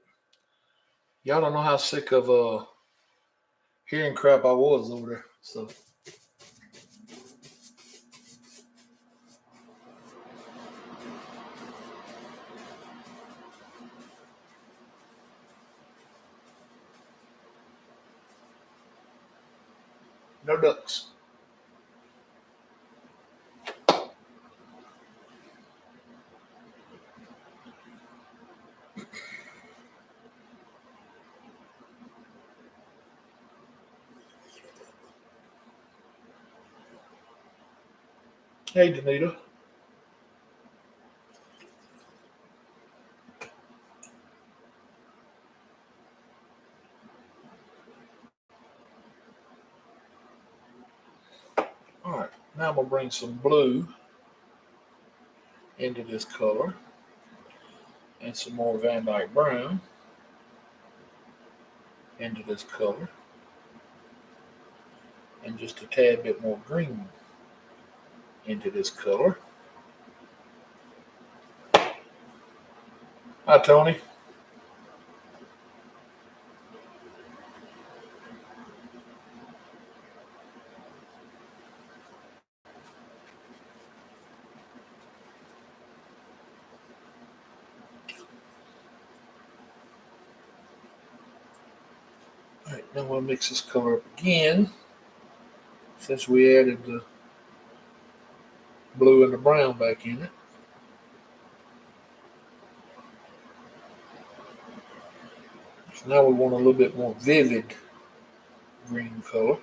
y'all don't know how sick of hearing crap I was over there. So no ducks. Hey, Danita. All right, now I'm gonna bring some blue into this color and some more Van Dyke brown into this color and just a tad bit more green into this color. Hi, Tony. All right, now I'm gonna mix this color up again since we added the blue and the brown back in it. So now we want a little bit more vivid green color.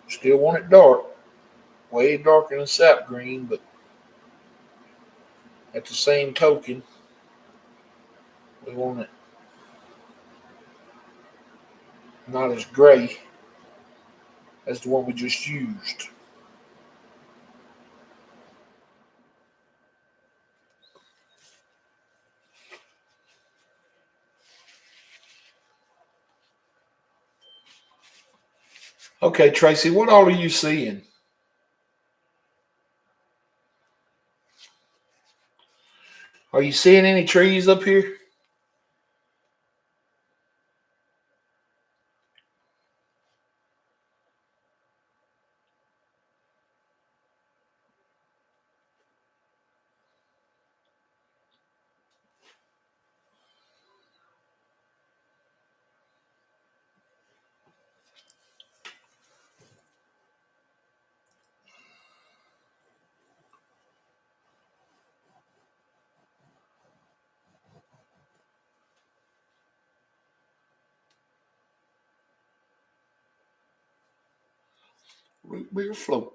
Still want it dark, way darker than sap green, but at the same token, we want it not as gray as the one we just used. Okay, Tracy, what all are you seeing? Are you seeing any trees up here? Root beer float.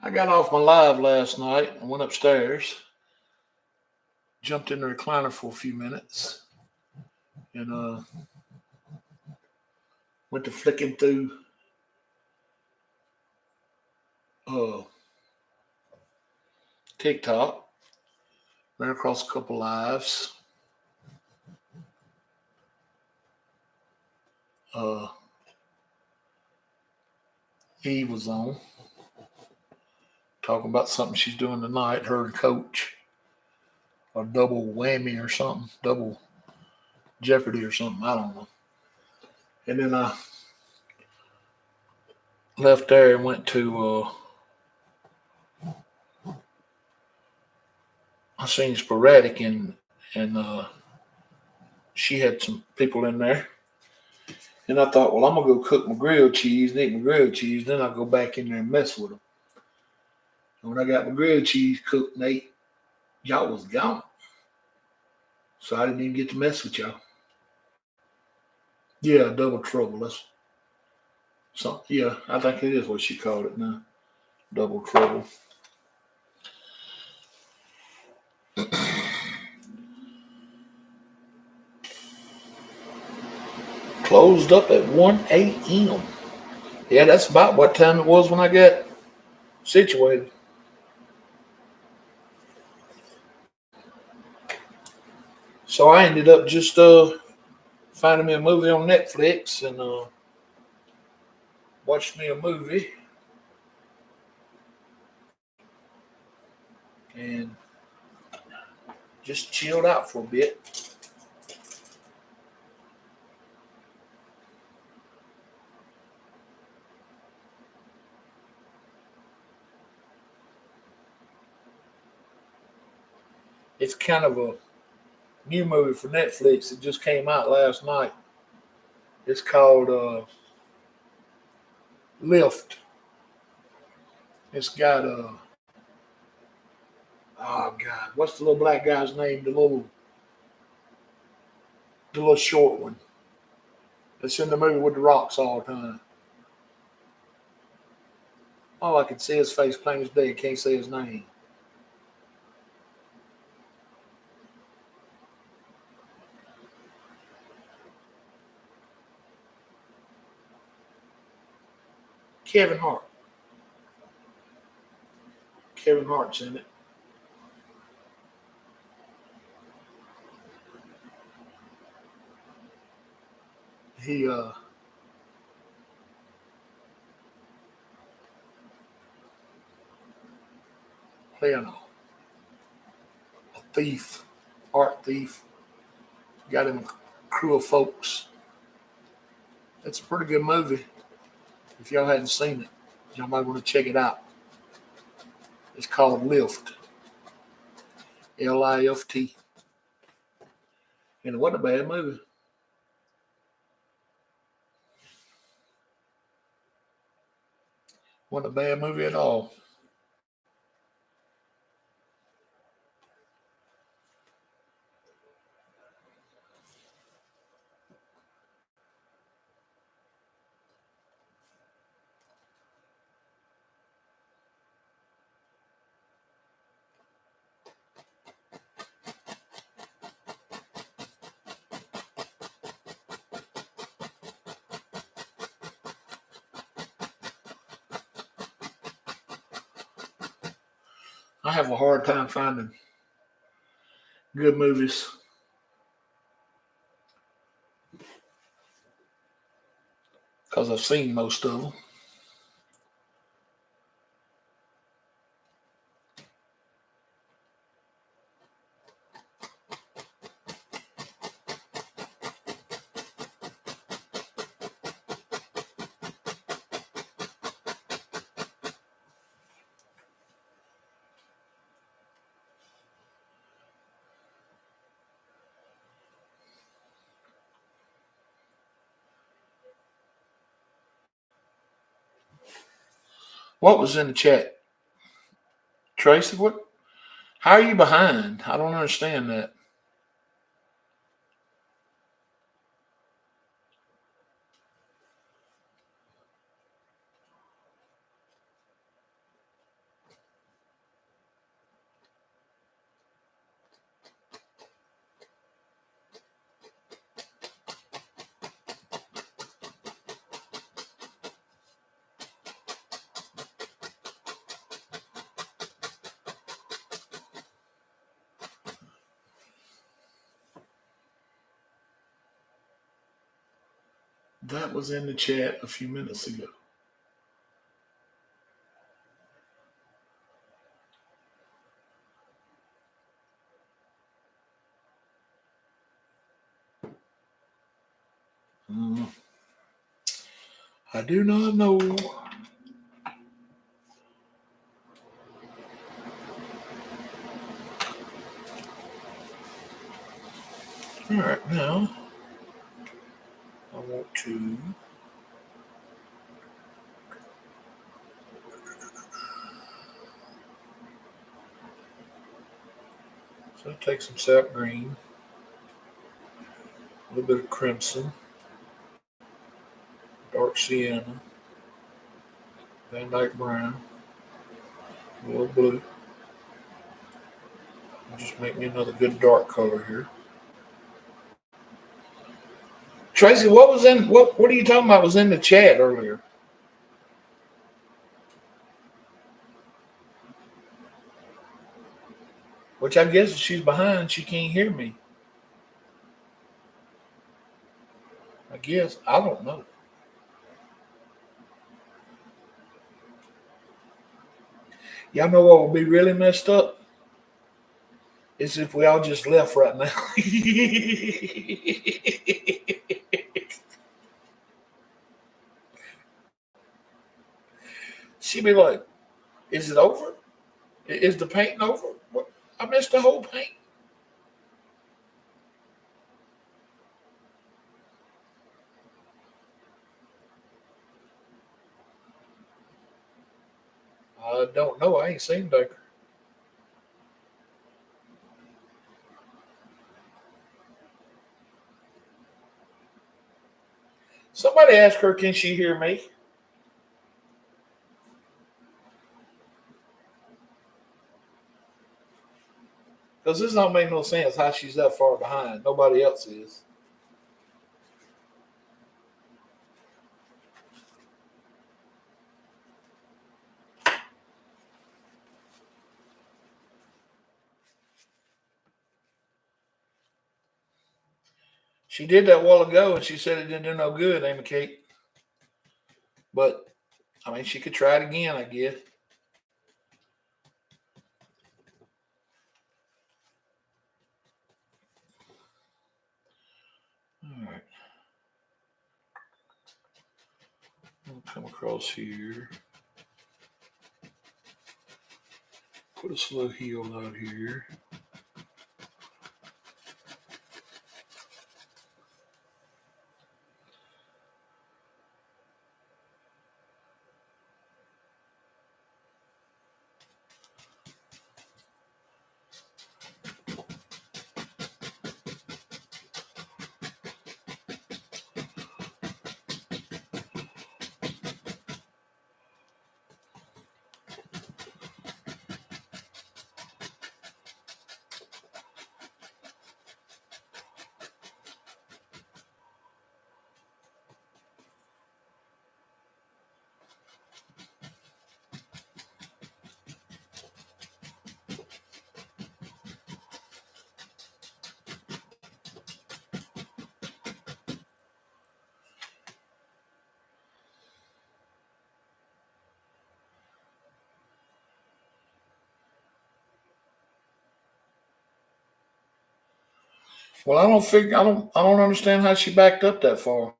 I got off my live last night and went upstairs, jumped in the recliner for a few minutes, and went to flicking through uh, TikTok, ran across a couple lives. Uh, Eve was on talking about something she's doing tonight, her and Coach, a double whammy or something, double jeopardy or something, I don't know. And then I left there and went to, I seen Sporadic and she had some people in there. And I thought, well, I'm going to go cook my grilled cheese and eat my grilled cheese. Then I'll go back in there and mess with them. And when I got my grilled cheese cooked and ate, y'all was gone. So I didn't even get to mess with y'all. Yeah, double trouble. That's something. Yeah, I think it is what she called it now. Double trouble. Closed up at 1 a.m. Yeah, that's about what time it was when I got situated. So I ended up just finding me a movie on Netflix and watched me a movie and just chilled out for a bit. It's kind of a new movie for Netflix. It just came out last night. It's called Lift. It's got oh God, what's the little black guy's name? The little short one. That's in the movie with the rocks all the time. Oh, I can see his face plain as day. Can't say his name. Kevin Hart. Kevin Hart's in it. He playing a thief, art thief. Got him a crew of folks. It's a pretty good movie. If y'all hadn't seen it, y'all might want to check it out. It's called Lift. Lift. And it wasn't a bad movie. Wasn't a bad movie at all. I have a hard time finding good movies because I've seen most of them. What was in the chat? Tracy, what? How are you behind? I don't understand that. That was in the chat a few minutes ago. Mm, I do not know. All right, now I want to. So take some sap green, a little bit of crimson, dark sienna, Van Dyke brown, a little blue. Just make me another good dark color here. Tracy, what was in what are you talking about was in the chat earlier? Which I guess if she's behind, she can't hear me. I guess. I don't know. Y'all know what would be really messed up? Is if we all just left right now. She'd be like, is it over? Is the painting over? What? I missed the whole paint. I don't know. I ain't seen Baker. Somebody ask her, can she hear me? Because this don't make no sense how she's that far behind. Nobody else is. She did that a while ago and she said it didn't do no good, Amy Kate. But, I mean, she could try it again, I guess. All right. I'll come across here. Put a slow heel out here. Well, I don't understand how she backed up that far.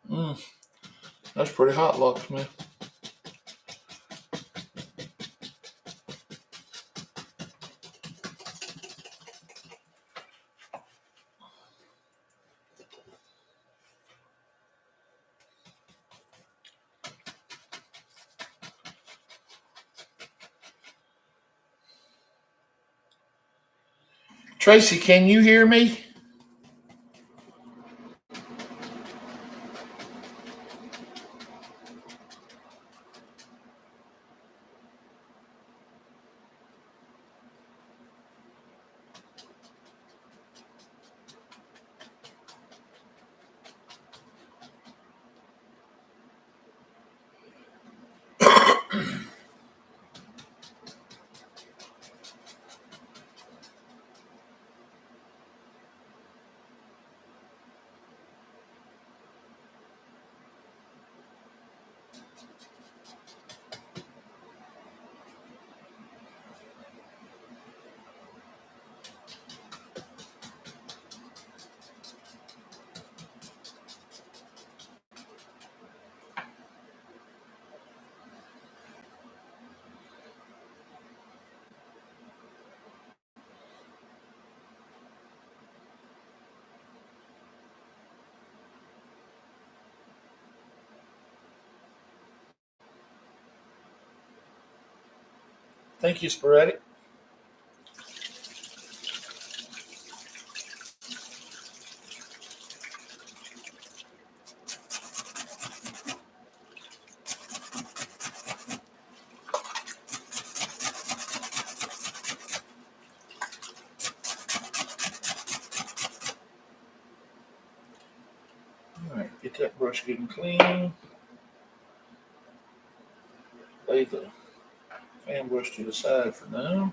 Mm, that's pretty hot, Lux, man. Tracy, can you hear me? Thank you, Sporadic. All right, get that brush getting clean. Lay the fan brush to the side for now.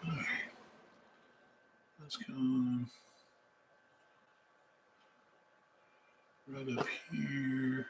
All right, let's come right up here.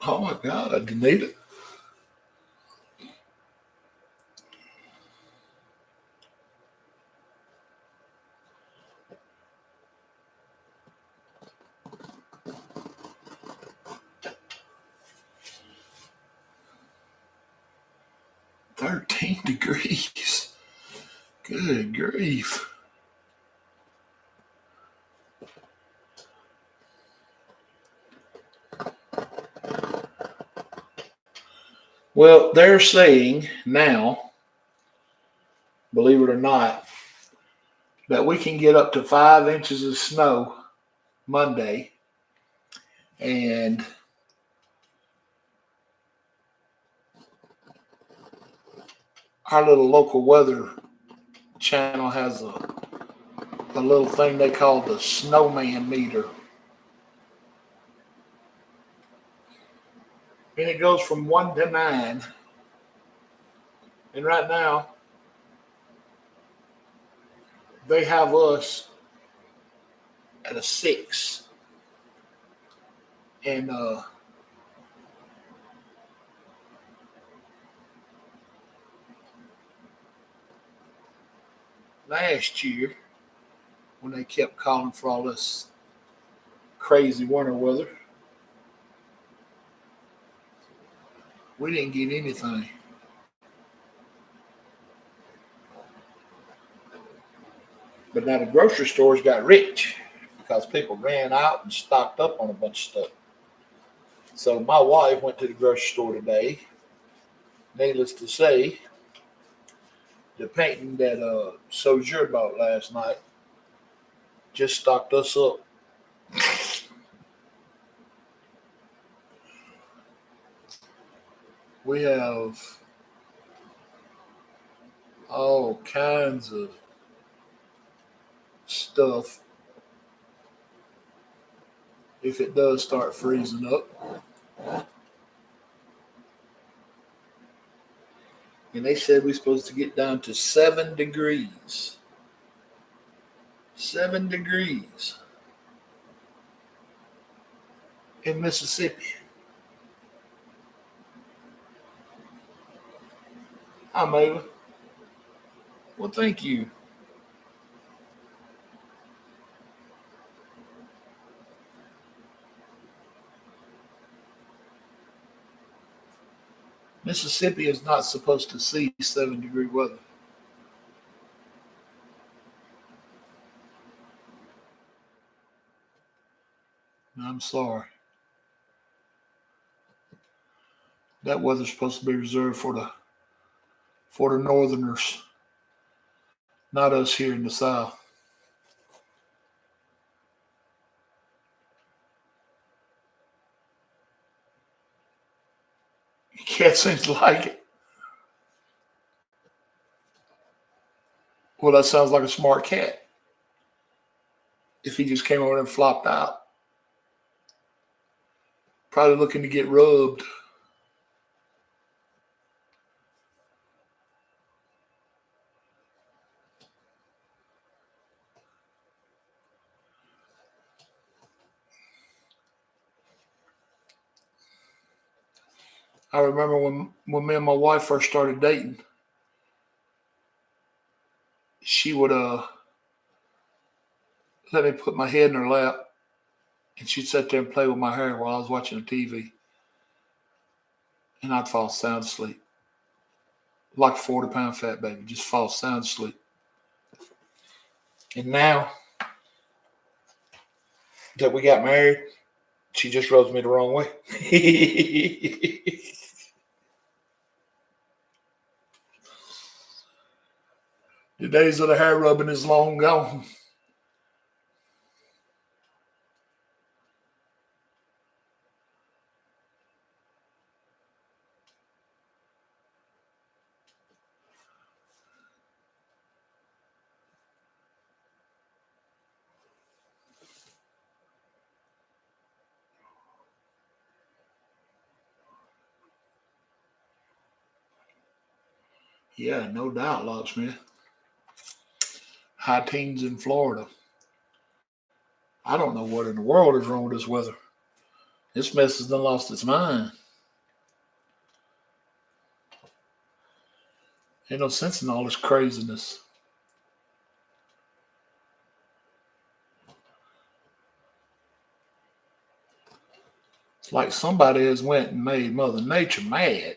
Oh my God, Danita. $13 degrees. Good grief. Well, they're saying now, believe it or not, that we can get up to 5 inches of snow Monday. And our little local weather channel has a little thing they call the snowman meter. And it goes from 1 to 9. And right now, they have us at a 6. And last year, when they kept calling for all this crazy winter weather. We didn't get anything. But now the grocery stores got rich because people ran out and stocked up on a bunch of stuff. So my wife went to the grocery store today. Needless to say, the painting that Sojourn bought last night just stocked us up. We have all kinds of stuff if it does start freezing up. And they said we're supposed to get down to 7 degrees. 7 degrees in Mississippi. I'm over. Well, thank you. Mississippi is not supposed to see 7 degree weather. I'm sorry. That weather's supposed to be reserved for the northerners, not us here in the south. Cat seems like it. Well, that sounds like a smart cat. If he just came over and flopped out, probably looking to get rubbed. I remember when me and my wife first started dating, she would let me put my head in her lap, and she'd sit there and play with my hair while I was watching the TV, and I'd fall sound asleep. Like a 40-pound fat baby, just fall sound asleep. And now that we got married, she just rubs me the wrong way. The days of the hair rubbing is long gone. Yeah, no doubt, Locksmith. High teens in Florida. I don't know what in the world is wrong with this weather. This mess has done lost its mind. Ain't no sense in all this craziness. It's like somebody has went and made Mother Nature mad.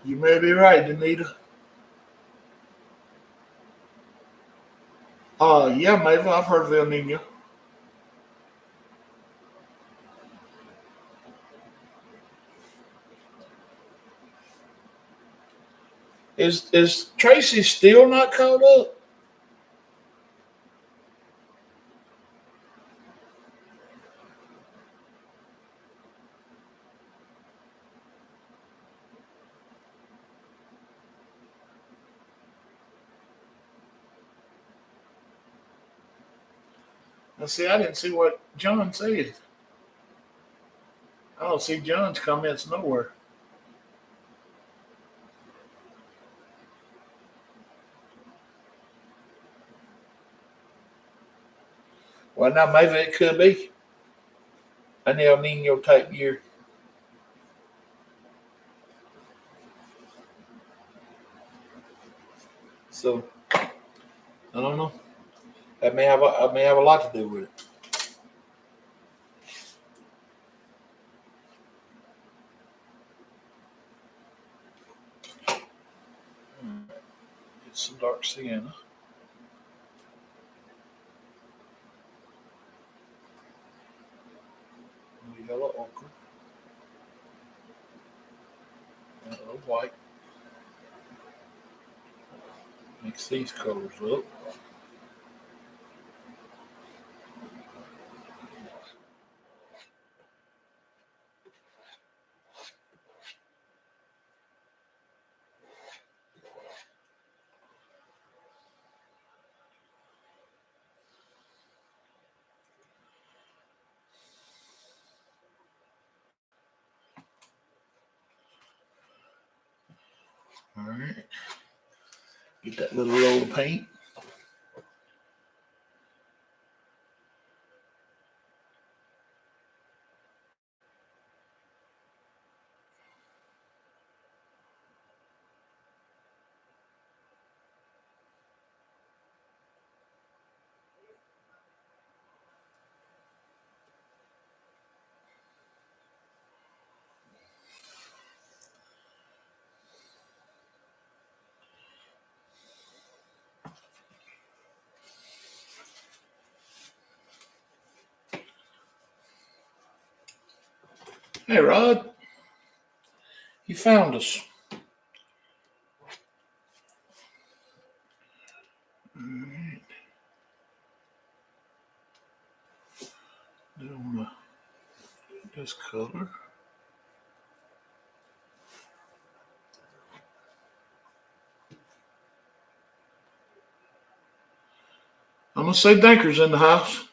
You may be right, Anita. Yeah, Maeve, I've heard of El Nino. Is Tracy still not caught up? Now, see, I didn't see what John said. I don't see John's comments nowhere. Well, now maybe it could be an El Nino type year. So I don't know. I may have a lot to do with it. It's some dark sienna. Yellow ochre. And a little white. Mix these colors up. All right. Get that little roll of paint. Hey, Rod, you found us. All right. Do this color. I'm gonna say Dinker's in the house.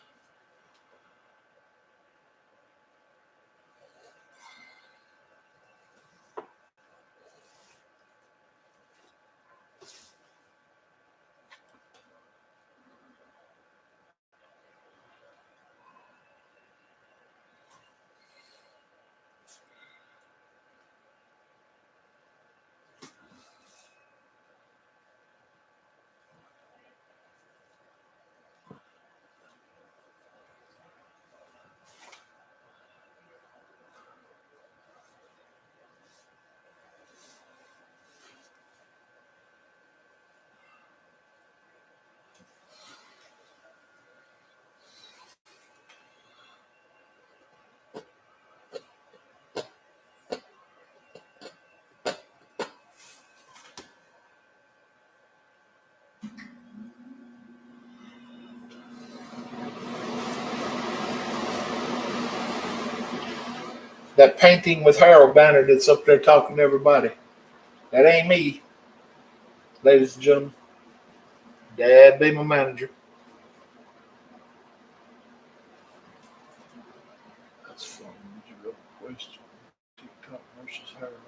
That painting with Harold Banner that's up there talking to everybody. That ain't me, ladies and gentlemen. Dad be my manager. That's funny. Did you have a question? TikTok versus Harold.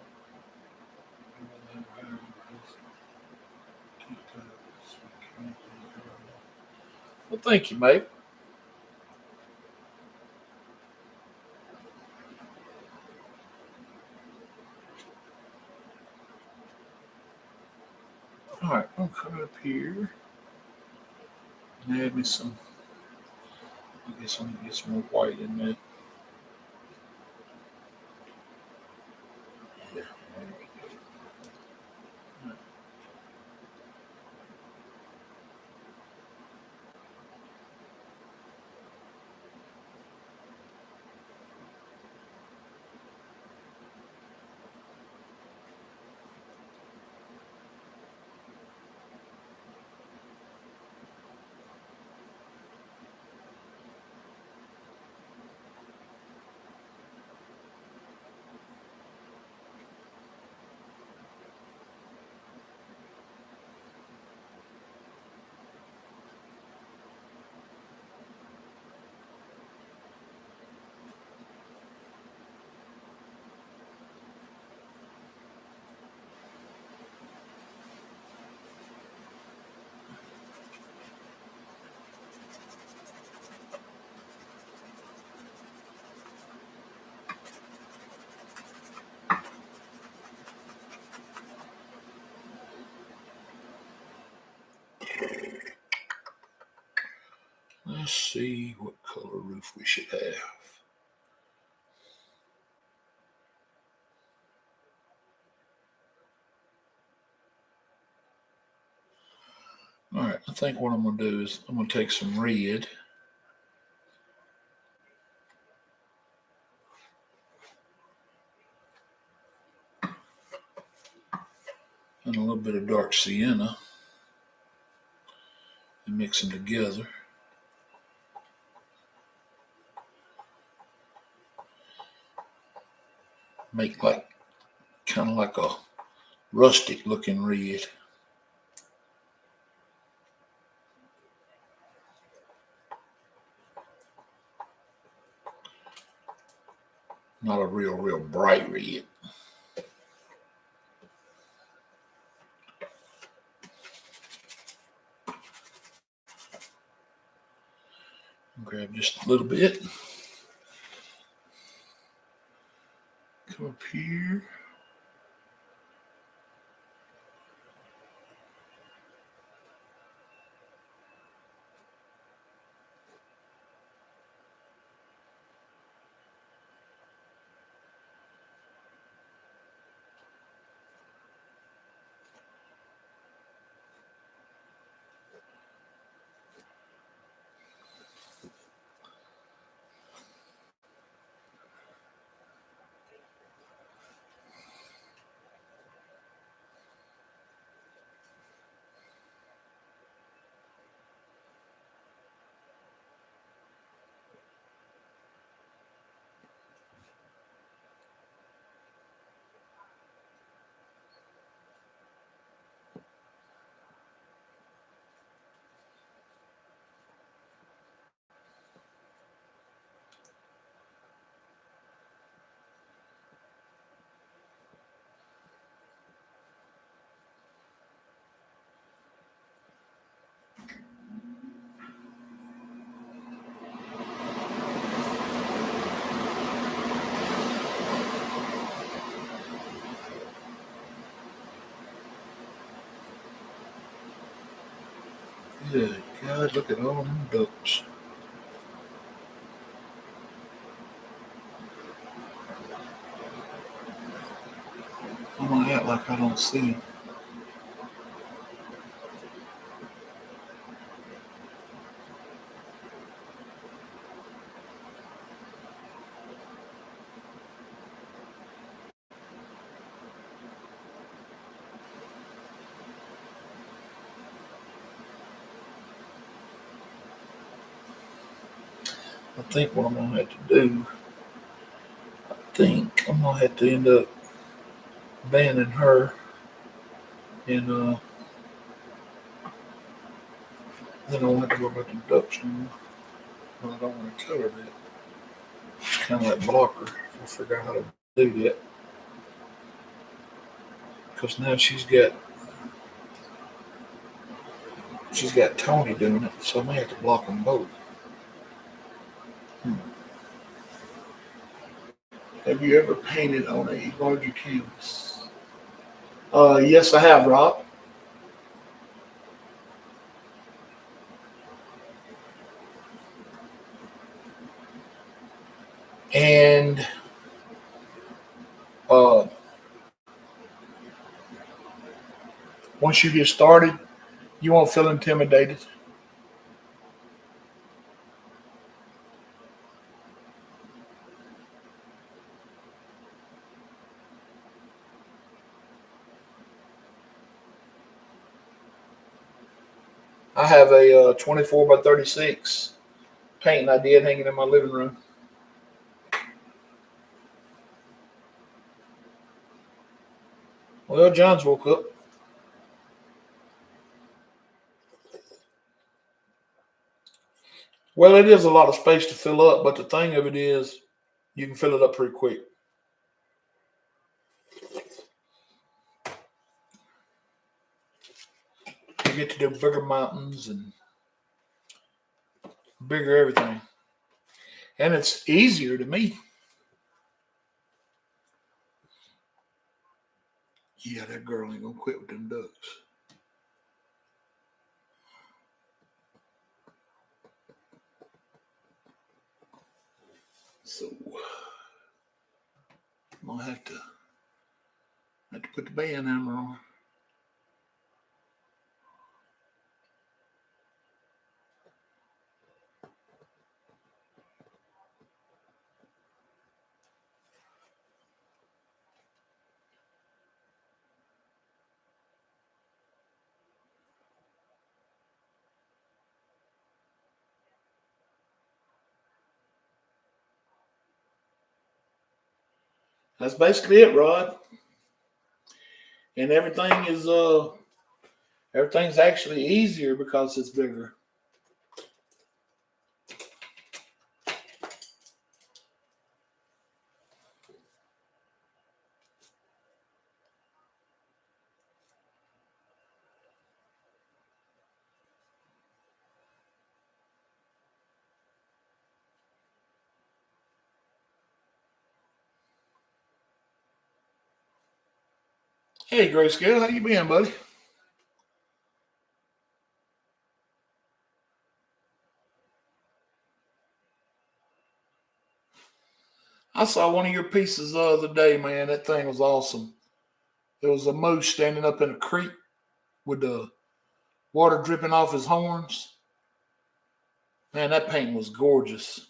Well, thank you, mate. All right, I'm coming up here and add me some. I guess I'm gonna get some more white in there. Yeah. Let's see what color roof we should have. All right, I think what I'm going to do is I'm going to take some red and a little bit of dark sienna and mix them together. Make like kind of like a rustic looking red. Not a real bright red. Grab just a little bit. Come up here. Good God, look at all them ducks. I'm gonna act like I don't see them. I think what I'm gonna have to do, I'm gonna have to end up banning her and then I won't have to worry about the ducks anymore. But I don't want to tell her that. It's kind of like block her. I'll figure out how to do that. Because now she's got Tony doing it, so I may have to block them both. Hmm. Have you ever painted on a larger canvas? Yes, I have, Rob. And uh, once you get started, you won't feel intimidated. I have a 24 by 36 painting I did hanging in my living room. Well, John's woke up. Well, it is a lot of space to fill up, but the thing of it is, you can fill it up pretty quick. You get to do bigger mountains and bigger everything. And it's easier to me. Yeah, that girl ain't gonna quit with them ducks. So I'm gonna have to put the band hammer on. That's basically it, Rod. And everything's actually easier because it's bigger. Hey, Grayscale, how you been, buddy? I saw one of your pieces the other day, man. That thing was awesome. It was a moose standing up in a creek with the water dripping off his horns. Man, that painting was gorgeous.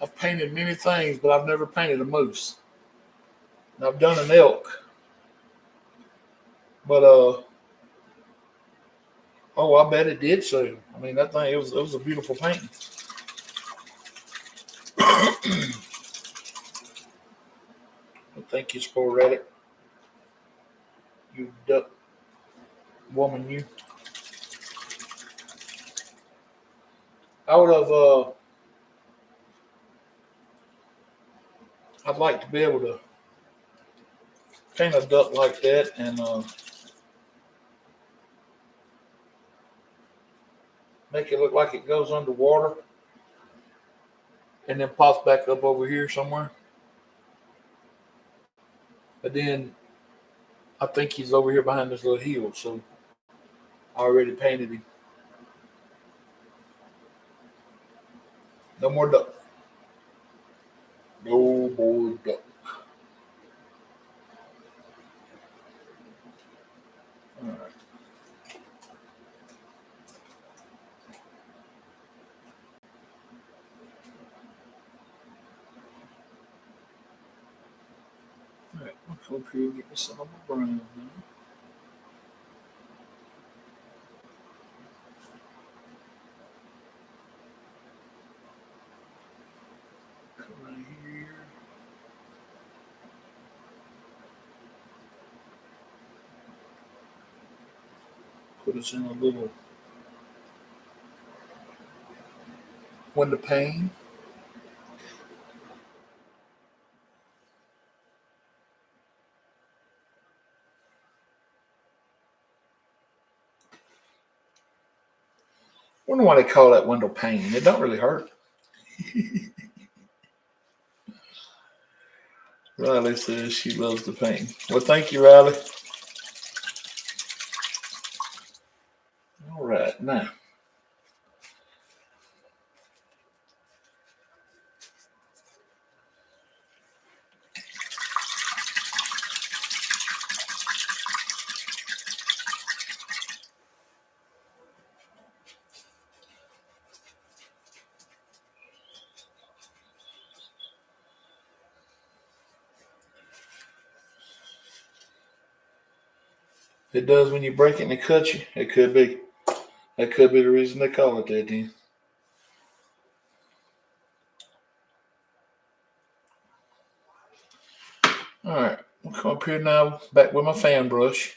I've painted many things, but I've never painted a moose. And I've done an elk, but oh, I bet it did so. I mean, that thing it was a beautiful painting. Thank you, sporadic. You duck woman, you. I would have. I'd like to be able to paint a duck like that and make it look like it goes underwater and then pops back up over here somewhere. But then I think he's over here behind this little hill, so I already painted him. No more duck. No more duck. All right. All right. Let's go up here and get me some of my brown now. Come right here. Put us in a little window pane. Wonder why they call that window pane. It don't really hurt. Riley says she loves the paint. Well, thank you, Riley. All right, now it does when you break it and it cuts you. It could be. That could be the reason they call it that. Then. All right, I'll come up here now, back with my fan brush.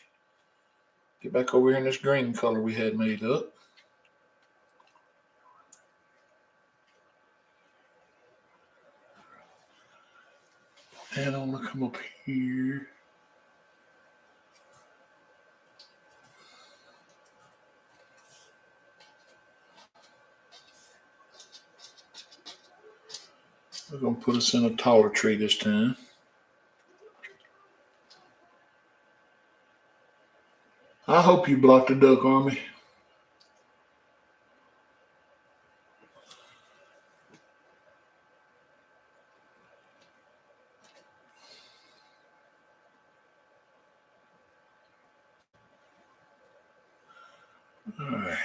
Get back over here in this green color we had made up. And I'm gonna come up here. We're gonna put us in a taller tree this time. I hope you blocked the duck army. All right.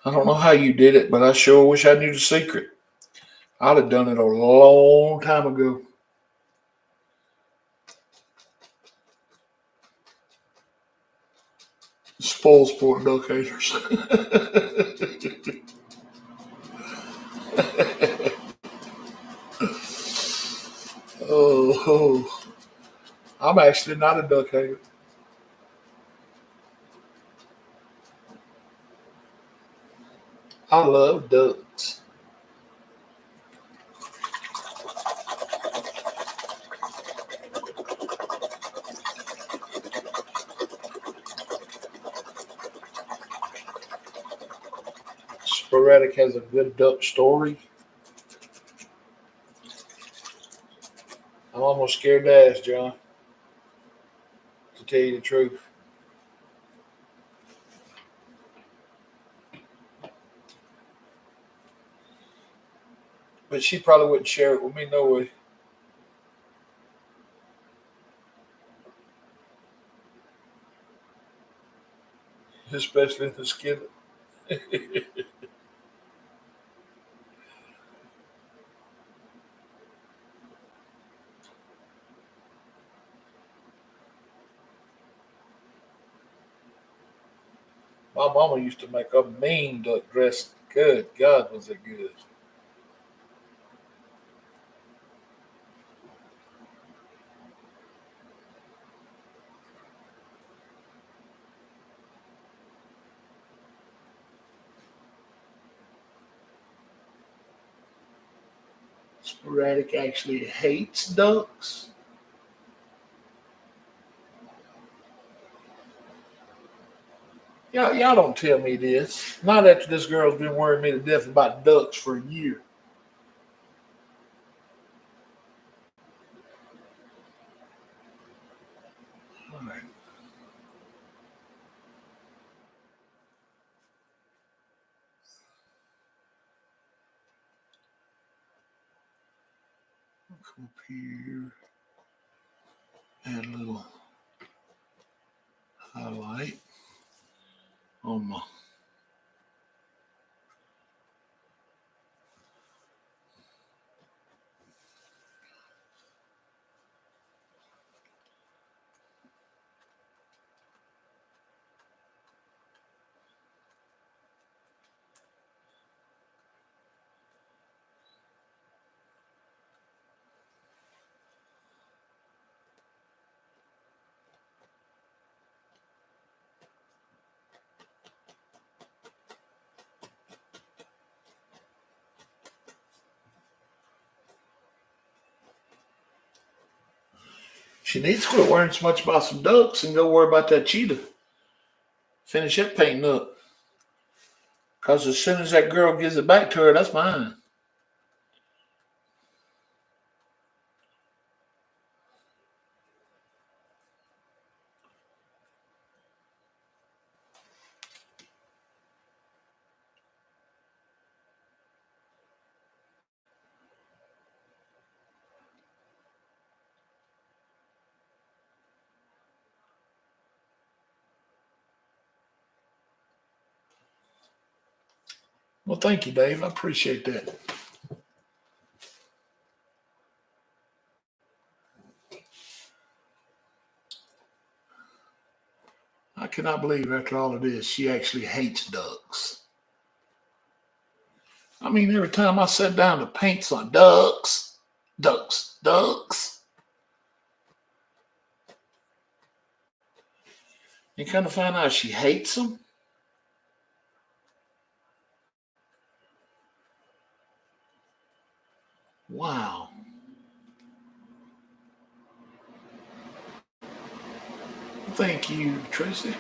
I don't know how you did it, but I sure wish I knew the secret. I'd have done it a long time ago. Spoil sport duck haters. Oh, I'm actually not a duck hater. I love ducks. Sporadic has a good duck story. I'm almost scared to ask, John, to tell you the truth. But she probably wouldn't share it with me, no way. Especially the skillet. My mama used to make a mean duck dressing. Good God, was it good? Sporadic actually hates ducks. Y'all don't tell me this. Not after this girl's been worrying me to death about ducks for a year. All right, come up here. Add a little highlight on my. She needs to quit worrying so much about some ducks and go worry about that cheetah. Finish that painting up. Because as soon as that girl gives it back to her, that's mine. Well, thank you, Dave. I appreciate that. cannot believe after all of this, she actually hates ducks. I mean, every time I sit down to paint some ducks, ducks, and kind of find out she hates them. Wow. Thank you, Tracy.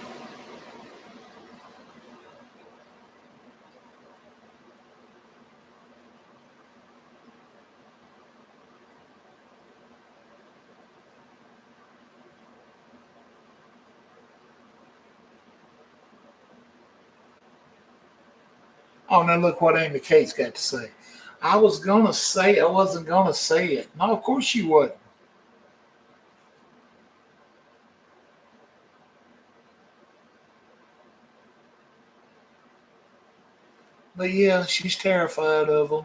Oh, now look what Amy Kate's got to say. I was gonna say I wasn't gonna say it. No, of course you wouldn't. But yeah, she's terrified of them.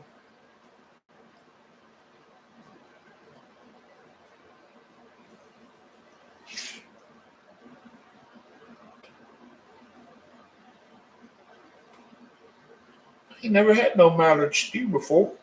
He never had no mallard stew before.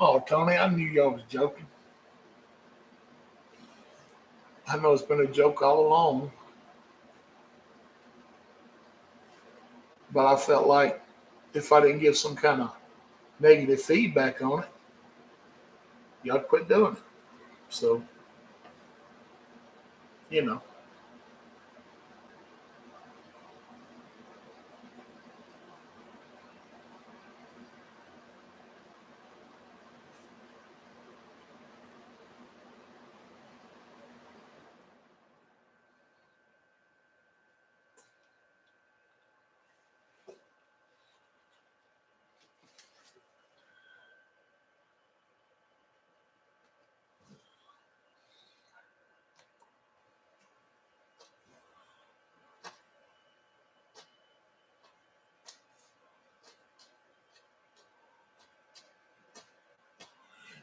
Oh, Tony, I knew y'all was joking. I know it's been a joke all along, but I felt like if I didn't give some kind of negative feedback on it, y'all quit doing it. So, you know.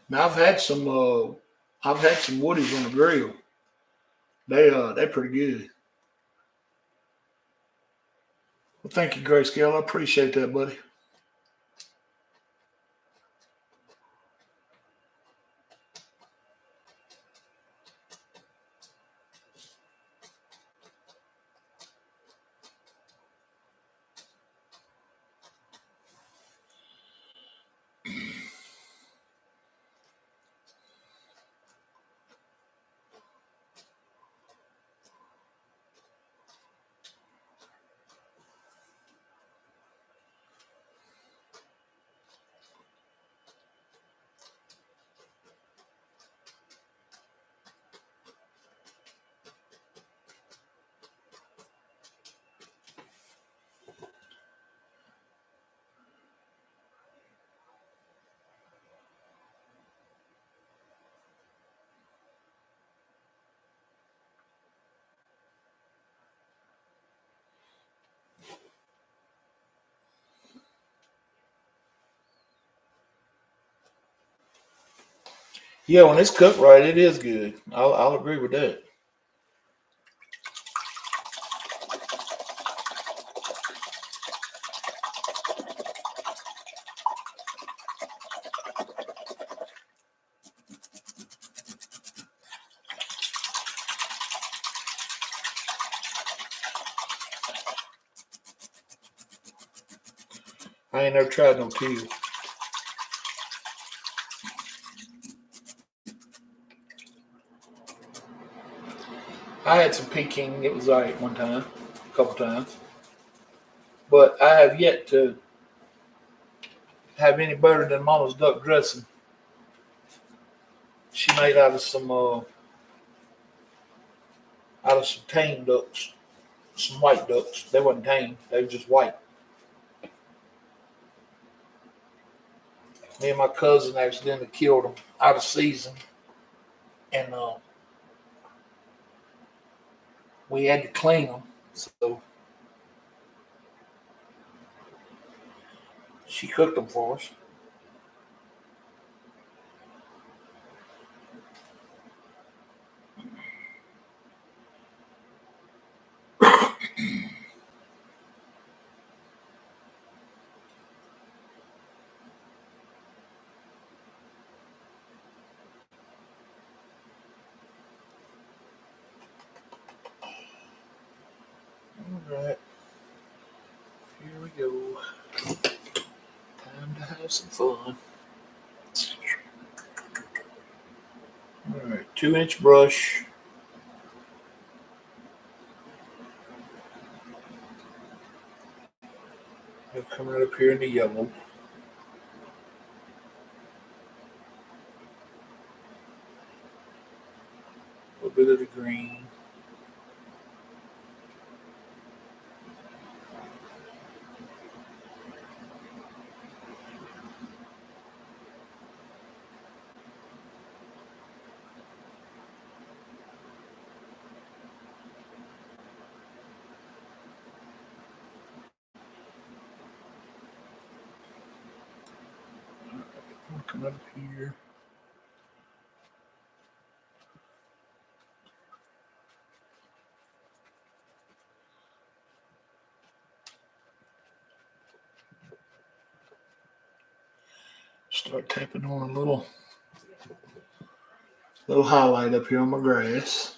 Now I've had some woodies on the grill. They're pretty good. Well, thank you, Grayscale. I appreciate that, buddy. Yeah, when it's cooked right, it is good. I'll agree with that. I ain't never tried no teal. I had some Peking. It was all right one time, a couple times. But I have yet to have any better than Mama's duck dressing. She made out of some tame ducks. some white ducks. They wasn't tame. They were just white. Me and my cousin accidentally killed them out of season, and we had to clean them. So she cooked them for us. All right, here we go. Time to have some fun. All right, 2-inch brush. It'll come right up here in the yellow. A little bit of the green. Come up here. Start tapping on a little highlight up here on my grass.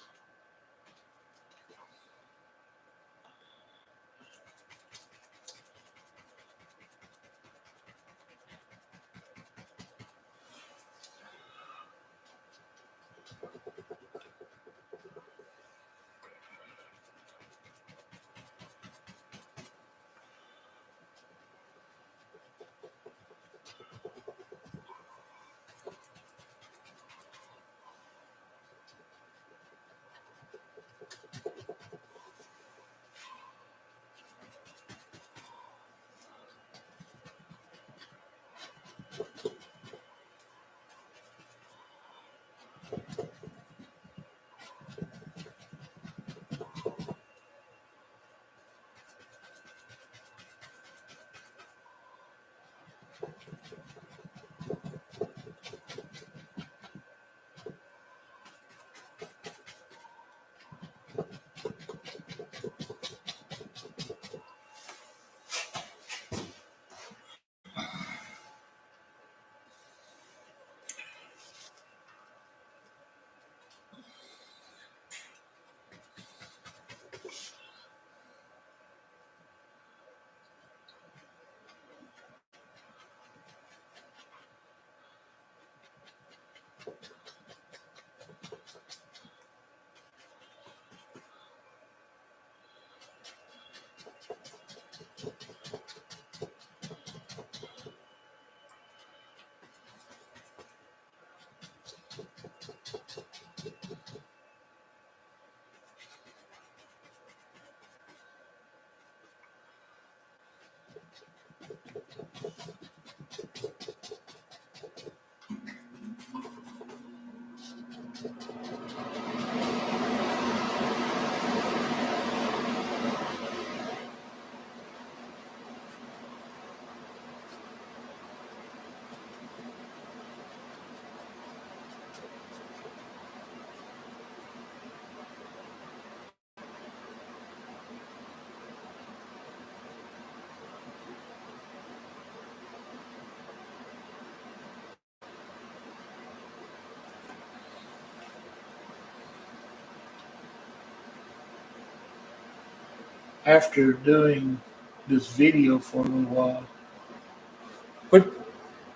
After doing this video for a little while.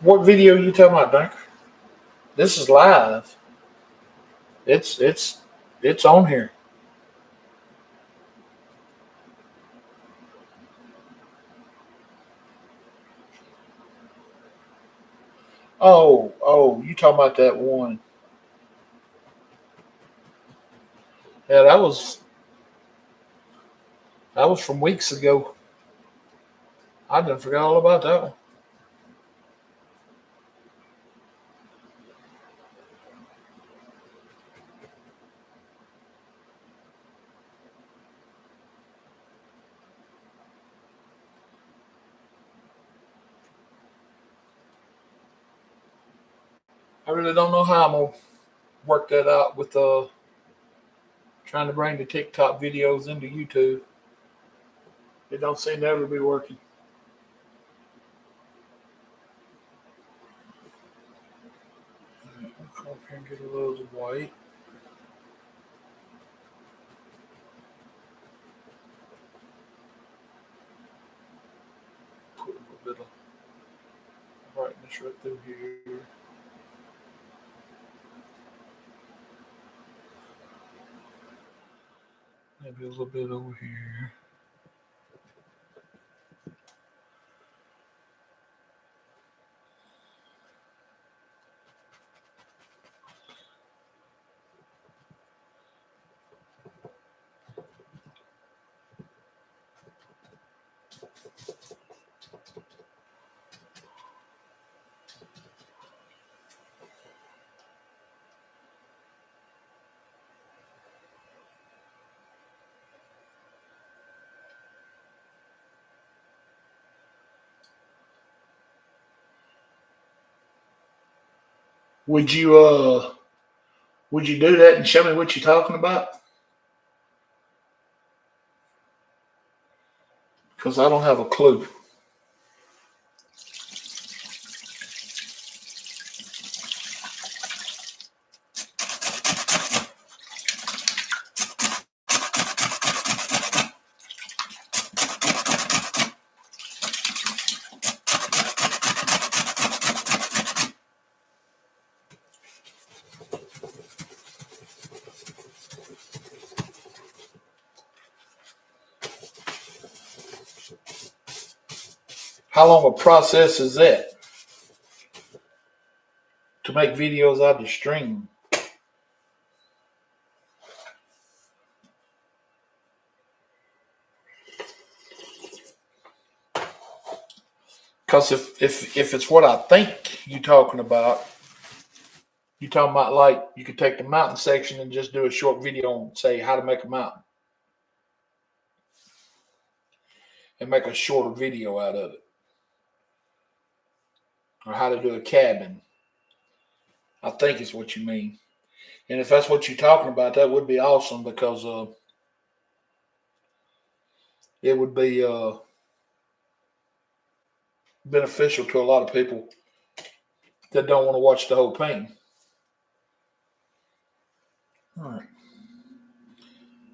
What video are you talking about, Dunker? This is live. It's on here. Oh, you talking about that one. Yeah, that was That was from weeks ago. I done forgot all about that one. I really don't know how I'm gonna work that out with trying to bring the TikTok videos into YouTube. It don't seem to ever be working. I'll come up here and get a little white. Put a little bit of brightness right through here. Maybe a little bit over here. Would you would you do that and show me what you're talking about? Because I don't have a clue. How long a process is that to make videos out of stream? Because if it's what I think you're talking about, you're talking about like you could take the mountain section and just do a short video on say how to make a mountain and make a shorter video out of it, or how to do a cabin. I think is what you mean. And if that's what you're talking about, that would be awesome because it would be beneficial to a lot of people that don't want to watch the whole painting. All right,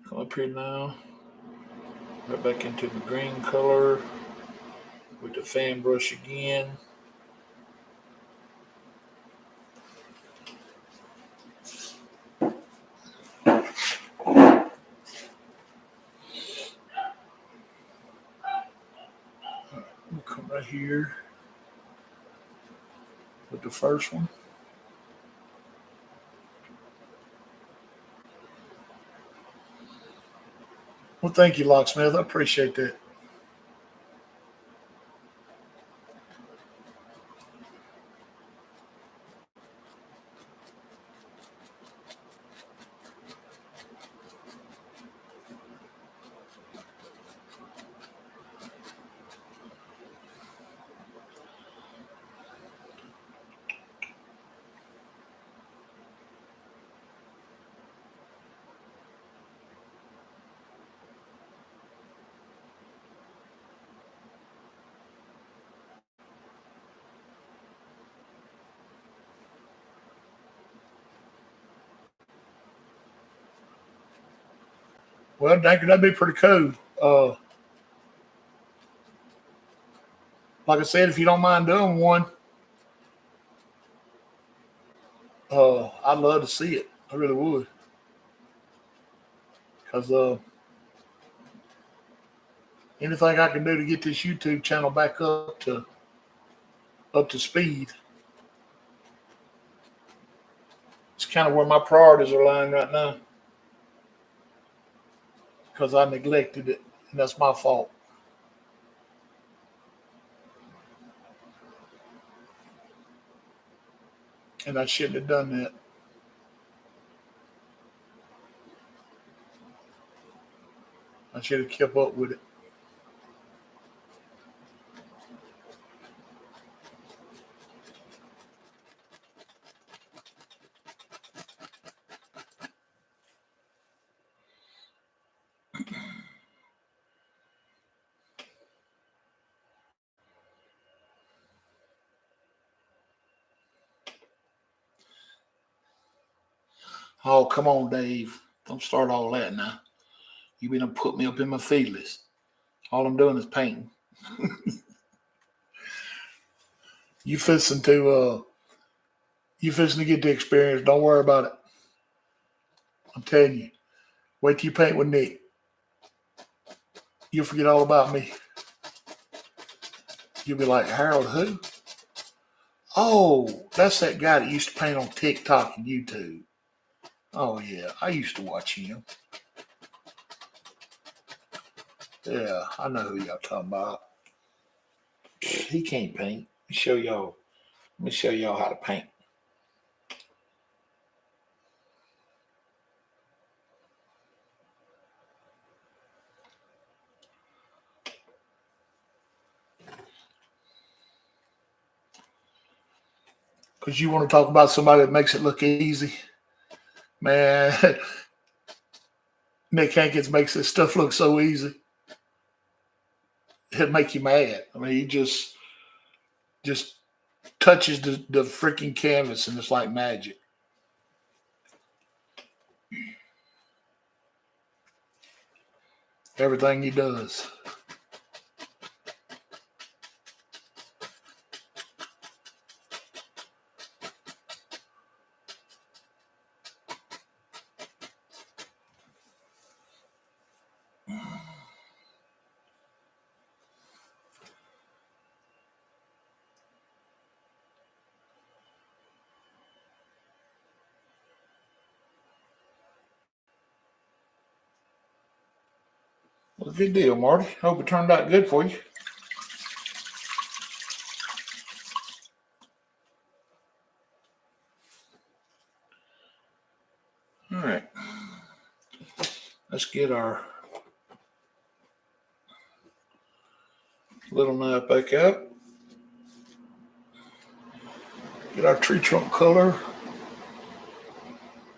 come up here now. Right back into the green color with the fan brush again. We'll come right here with the first one. Well, thank you, Locksmith. I appreciate that. Well, Danker, that'd be pretty cool. Like I said, if you don't mind doing one, I'd love to see it. I really would, because anything I can do to get this YouTube channel back up to speed, it's kind of where my priorities are lying right now, because I neglected it And that's my fault. And I shouldn't have done that. I should have kept up with it. Oh, come on, Dave. Don't start all that now. You been to put me up in my feelings. All I'm doing is painting. You fixing to you fixing to get the experience. Don't worry about it. I'm telling you. Wait till you paint with Nick. You'll forget all about me. You'll be like, Harold, who? Oh, that's that guy that used to paint on TikTok and YouTube. Oh yeah, I used to watch him. Yeah, I know who y'all talking about. He can't paint. Let me show y'all. Let me show y'all how to paint. Because you want to talk about somebody that makes it look easy. Man, Nick Hankins makes this stuff look so easy. It'd make you mad. I mean, he just touches the freaking canvas and it's like magic. Everything he does. Well, good deal, Marty. Hope it turned out good for you. All right. Let's get our little knife back out. Get our tree trunk color.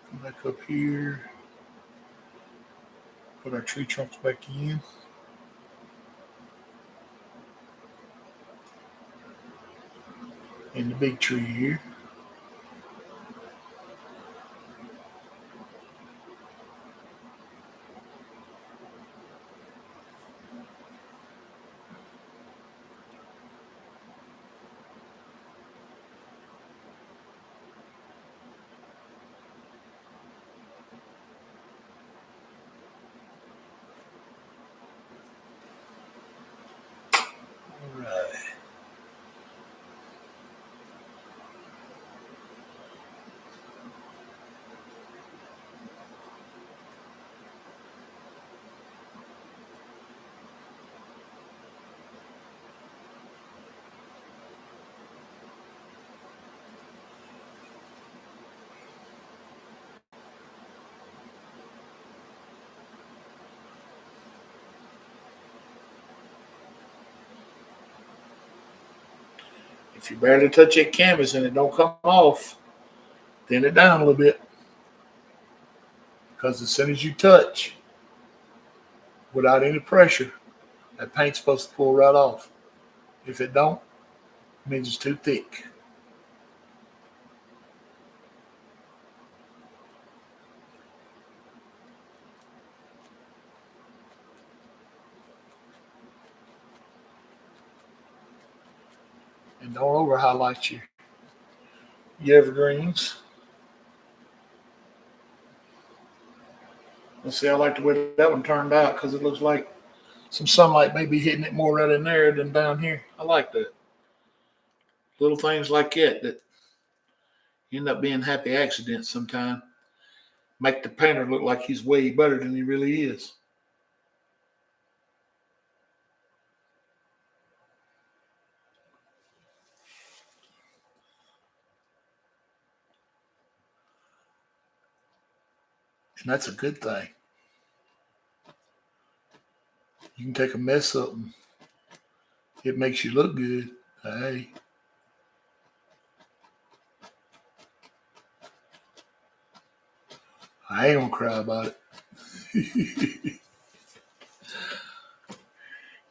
Come back up here. Put our tree trunks back in. And the big tree here. All right. If you barely touch that canvas and it don't come off, thin it down a little bit. Because as soon as you touch, without any pressure, that paint's supposed to pull right off. If it don't, it means it's too thick. And don't over highlight your evergreens. Let's see, I like the way that one turned out because it looks like some sunlight may be hitting it more right in there than down here. I like that. Little things like that end up being happy accidents sometimes. Make the painter look like he's way better than he really is. And that's a good thing. You can take a mess up and it makes you look good. Hey. I ain't gonna cry about it.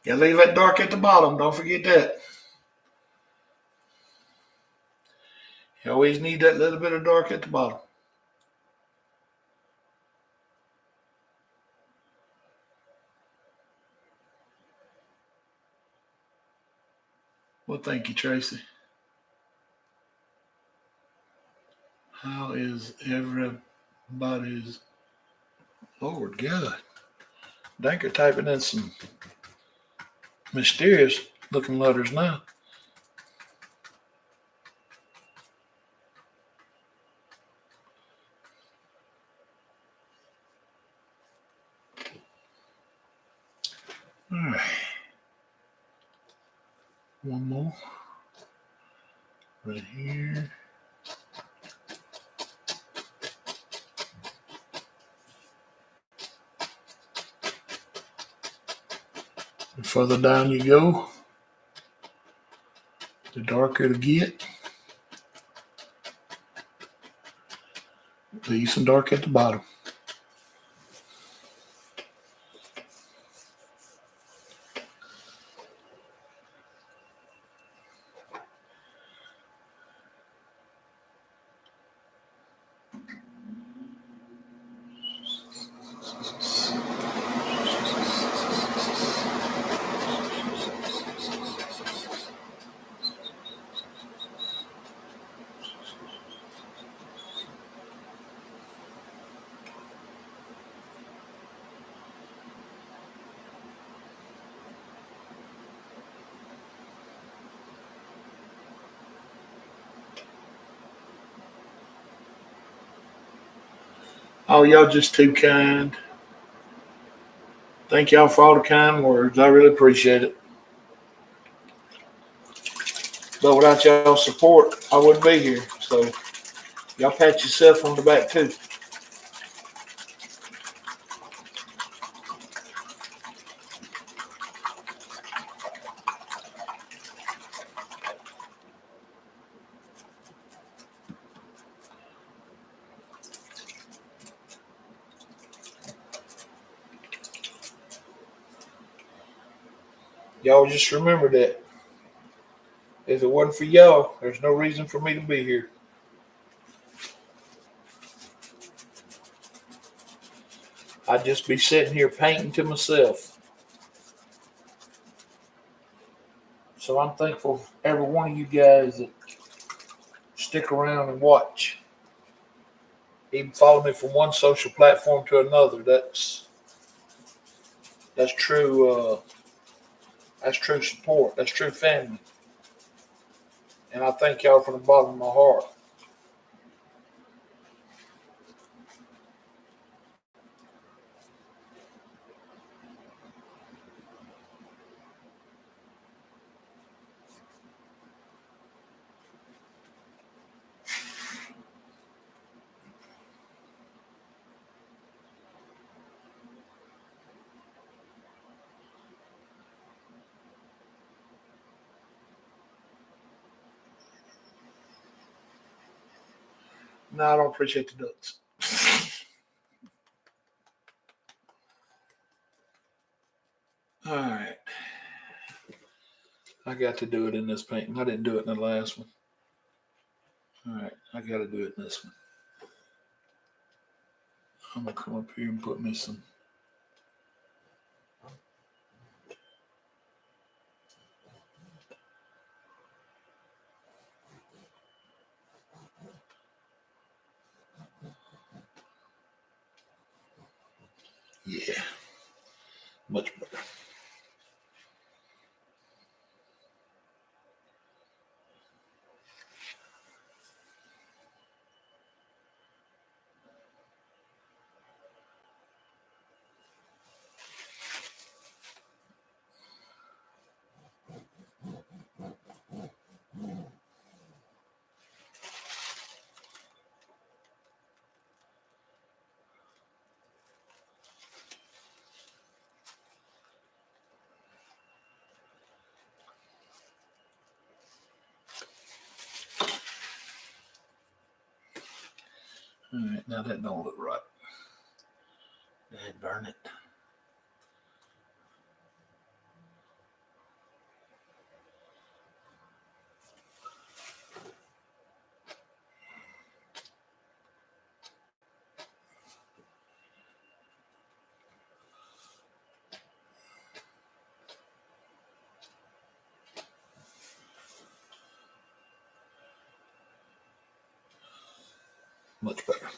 You leave that dark at the bottom. Don't forget that. You always need that little bit of dark at the bottom. Well, thank you, Tracy. How is everybody's Lord God? Danker typing in some mysterious looking letters now. All right. One more. Right here. The further down you go, the darker it'll get. Leave some dark at the bottom. Oh, y'all just too kind. Thank y'all for all the kind words. I really appreciate it. But without y'all's support, I wouldn't be here. So y'all pat yourself on the back too. Y'all just remember that. If it wasn't for y'all, there's no reason for me to be here. I'd just be sitting here painting to myself. So I'm thankful for every one of you guys that stick around and watch. Even follow me from one social platform to another. That's true. That's true support. That's true family. And I thank y'all from the bottom of my heart. No, I don't appreciate the ducks. All right. I got to do it in this painting. I didn't do it in the last one. All right. I got to do it in this one. I'm going to come up here and put me some. Yeah. Much better. All right, now that don't look right. Dad, burn it. Much better.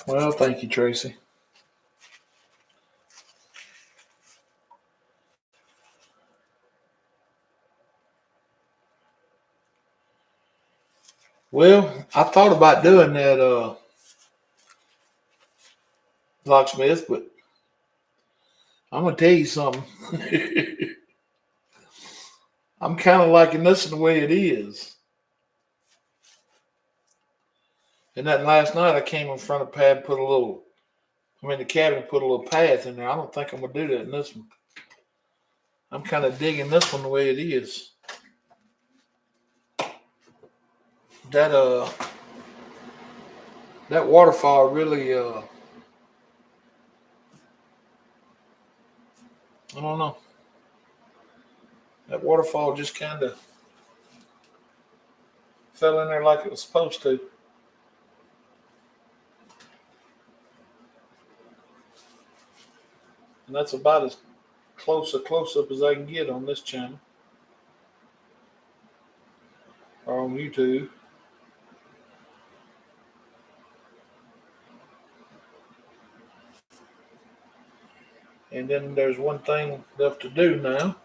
Well, thank you, Tracy. Well, I thought about doing that locksmith, but I'm gonna tell you something. I'm kind of liking this the way it is. And that last night I came in front of pad, put a little. I'm in the cabinet, put a little path in there. I don't think I'm gonna do that in this one. I'm kind of digging this one the way it is. That that waterfall really I don't know. That waterfall just kind of fell in there like it was supposed to. And that's about as close a close up as I can get on this channel or on YouTube. And then there's one thing left to do now,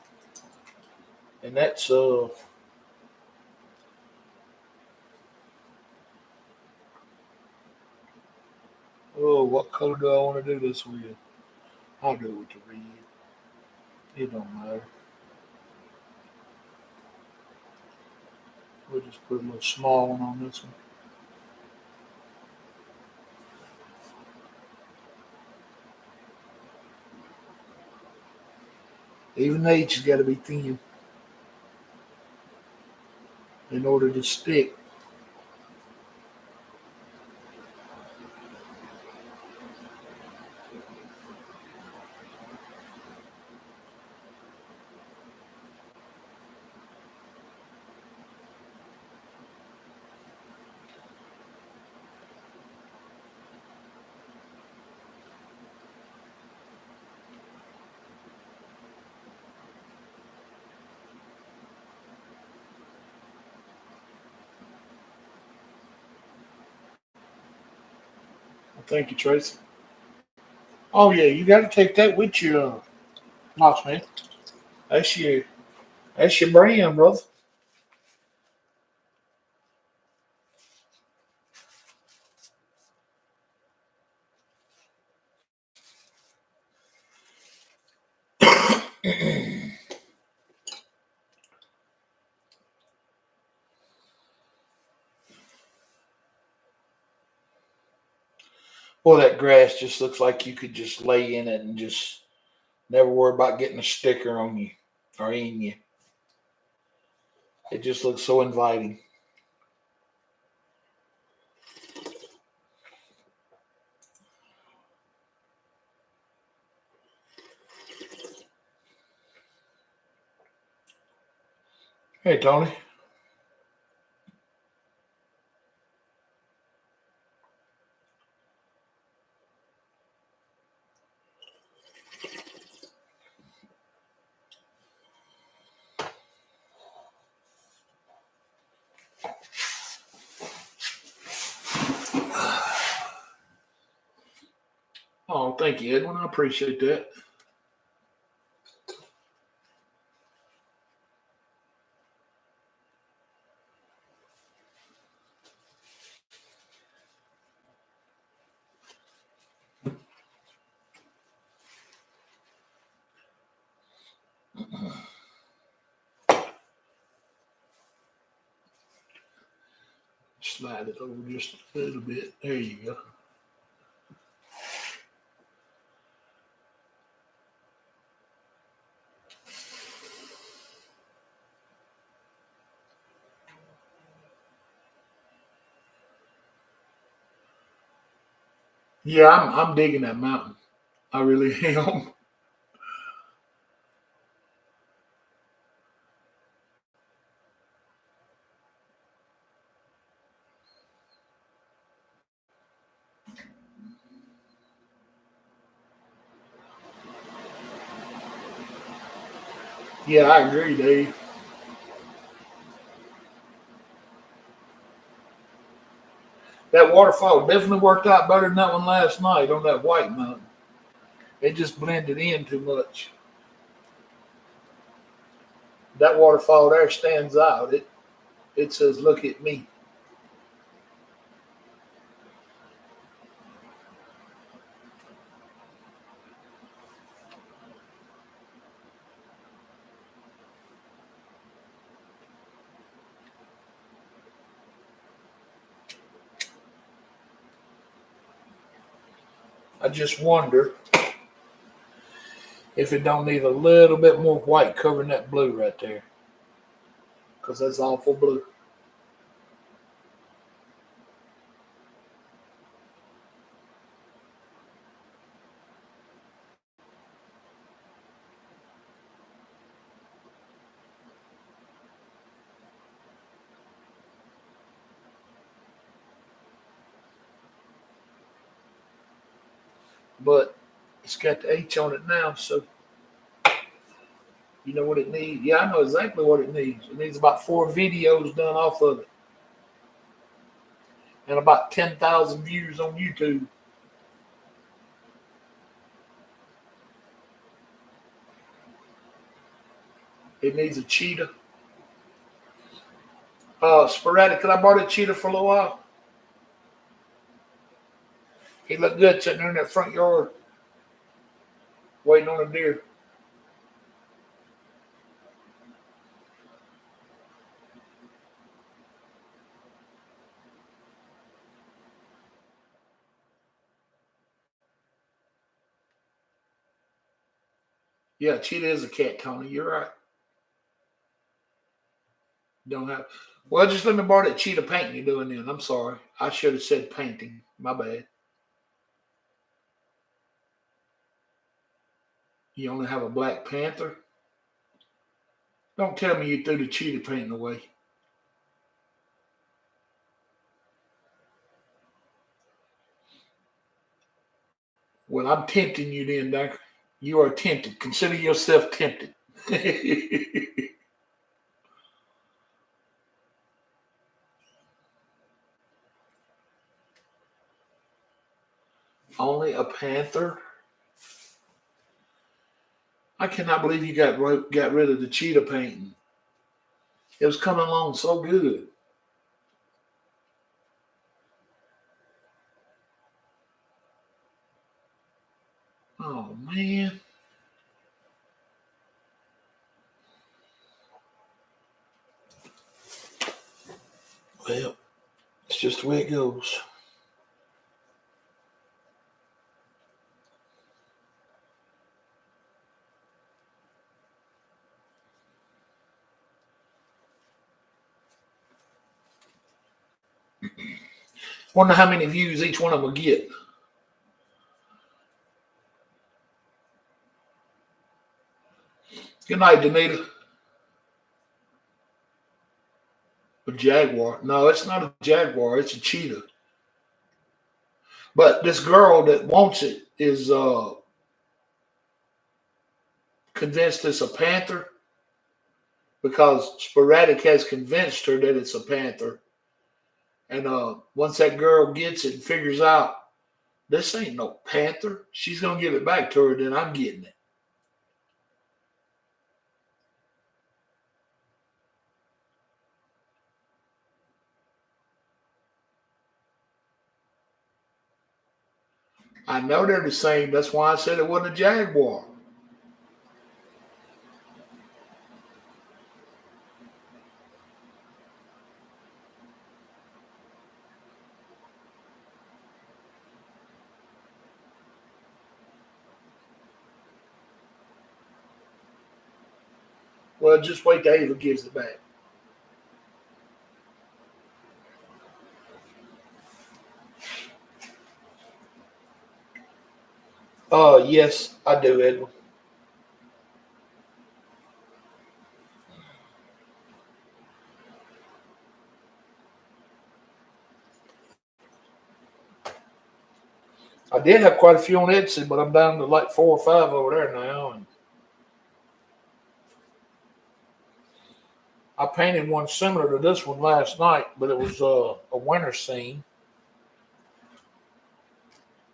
and that's oh, what color do I want to do this with? I'll do it with the red. It don't matter. We'll just put a little small one on this one. Even the H has got to be thin in order to stick. Well, thank you, Tracy. Oh yeah, you got to take that with you, Knox, man. That's your that's your brand, brother. Well, that grass just looks like you could just lay in it and just never worry about getting a sticker on you or in you. It just looks so inviting. Hey, Tony. Oh, thank you, Edwin. I appreciate that. Slide it over just a little bit. There you go. Yeah, I'm digging that mountain. I really am. Yeah, I agree, Dave. That waterfall definitely worked out better than that one last night on that white mountain. It just blended in too much. That waterfall there stands out. It says, "Look at me." I just wonder if it don't need a little bit more white covering that blue right there, because that's awful blue. But it's got the H on it now, so you know what it needs. Yeah, I know exactly what it needs. It needs about 4 videos done off of it, and about 10,000 views on YouTube. It needs a cheetah. Sporadic. Cause I brought a cheetah for a little while. He looked good sitting there in that front yard waiting on a deer. Yeah, cheetah is a cat, Tony. You're right. Don't have. Well, just let me borrow that cheetah painting you're doing then. I'm sorry. I should have said painting. My bad. You only have a Black Panther? Don't tell me you threw the cheetah painting away. Well, I'm tempting you then, Doctor. You are tempted. Consider yourself tempted. Only a panther? I cannot believe you got rid of the cheetah painting. It was coming along so good. Oh man. Well, it's just the way it goes. Wonder how many views each one of them will get. Good night, Danita. A jaguar. No, it's not a jaguar. It's a cheetah. But this girl that wants it is convinced it's a panther because Sporadic has convinced her that it's a panther. And once that girl gets it and figures out this ain't no panther, she's gonna give it back to her. Then I'm getting it. I know they're the same. That's why I said it wasn't a jaguar. Well, just wait till Ava gives it back. Yes, I do, Edwin. I did have quite a few on Etsy, but I'm down to like 4 or 5 over there now. And I painted one similar to this one last night, but it was a winter scene.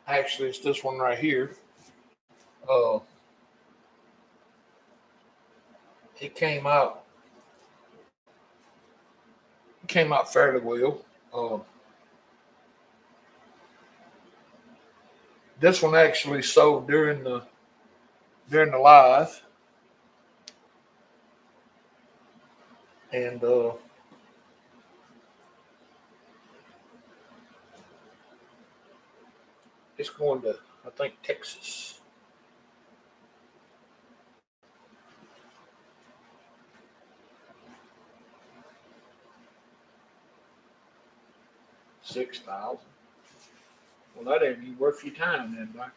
Actually, it's this one right here. Uh, it came out fairly well. Uh, this one actually sold during the live, and it's going to, I think, Texas. $6,000. Well, that ain't even worth your time, then, Doc.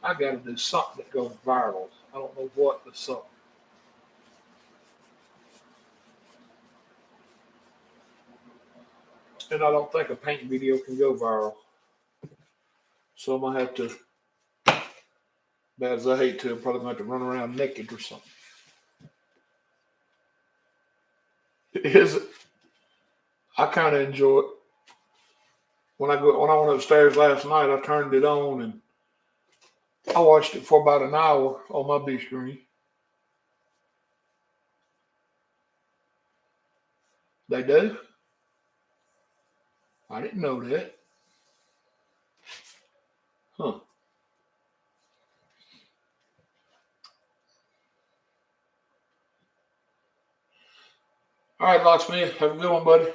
I got to do something that goes viral. I don't know what the something. And I don't think a paint video can go viral. So I'm gonna have to, bad as I hate to, I'm probably gonna have to run around naked or something. Is it? I kind of enjoy it. When I went upstairs last night, I turned it on and I watched it for about an hour on my big screen. They do? I didn't know that. Huh. All right, Locksmith. Have a good one, buddy.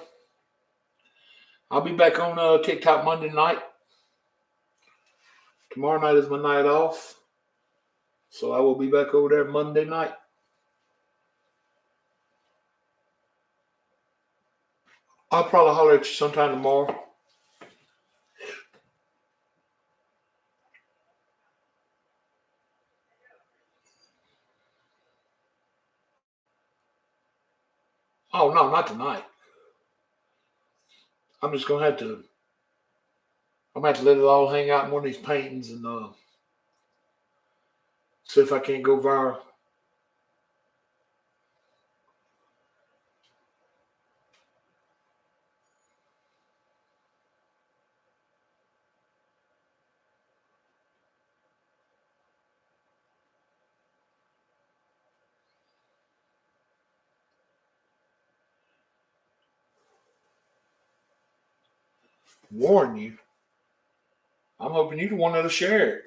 I'll be back on TikTok Monday night. Tomorrow night is my night off. So I will be back over there Monday night. I'll probably holler at you sometime tomorrow. Oh no, not tonight. I'm just gonna have to. I'm gonna have to let it all hang out in one of these paintings and see if I can't go viral. Warn you. I'm hoping you're the one that'll share it.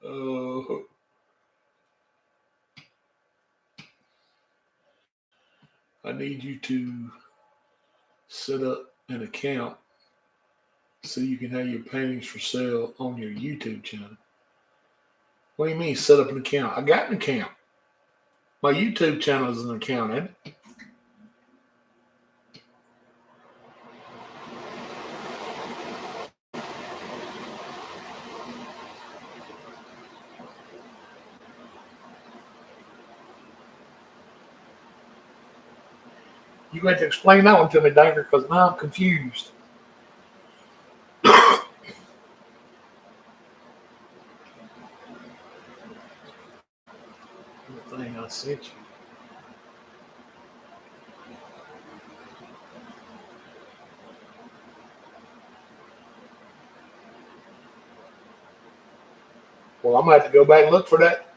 uh, I need you to set up an account so you can have your paintings for sale on your YouTube channel. What do you mean set up an account? I got an account. My YouTube channel is an account, ain't it? You going to explain that one to me, Danker, because now I'm confused. The thing I sent you. Well, I'm going to have to go back and look for that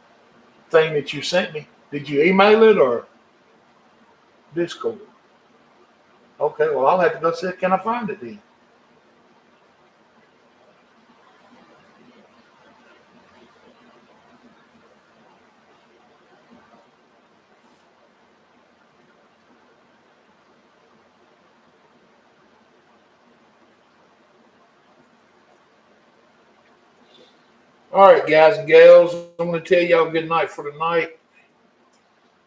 thing that you sent me. Did you email it or Discord? Okay, well, I'll have to go see. Can I find it then? All right, guys and gals, I'm going to tell y'all good night for tonight.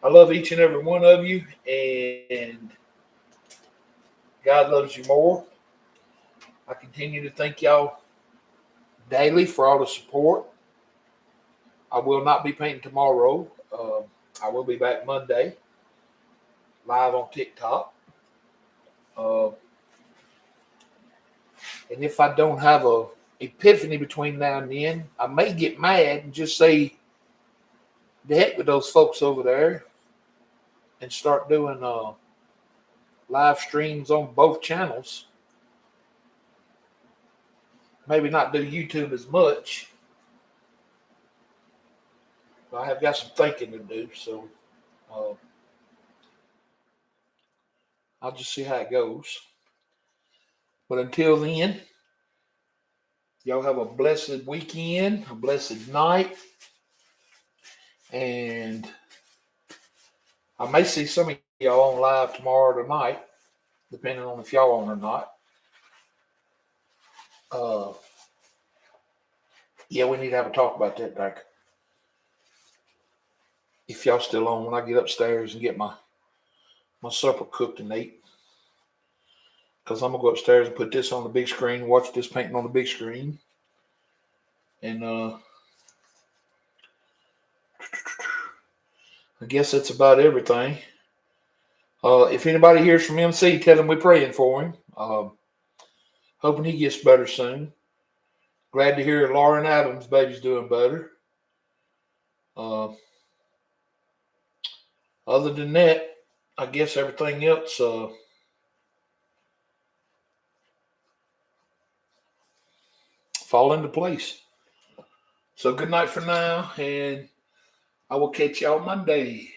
I love each and every one of you, and God loves you more. I continue to thank y'all daily for all the support. I will not be painting tomorrow. I will be back Monday, live on TikTok. Uh, and if I don't have a epiphany between now and then, I may get mad and just say, the heck with those folks over there, and start doing live streams on both channels. Maybe not do YouTube as much. But I have got some thinking to do, so uh, I'll just see how it goes. But until then, y'all have a blessed weekend, a blessed night, and I may see some of y'all on live tomorrow or tonight, depending on if y'all on or not. Uh, yeah, we need to have a talk about that, Dak. If y'all still on when I get upstairs and get my supper cooked and ate. Because I'm going to go upstairs and put this on the big screen, watch this painting on the big screen. And I guess that's about everything. If anybody hears from MC, tell him we're praying for him. Hoping he gets better soon. Glad to hear Lauren Adams' baby's doing better. Other than that, I guess everything else fall into place. So good night for now, and I will catch y'all Monday.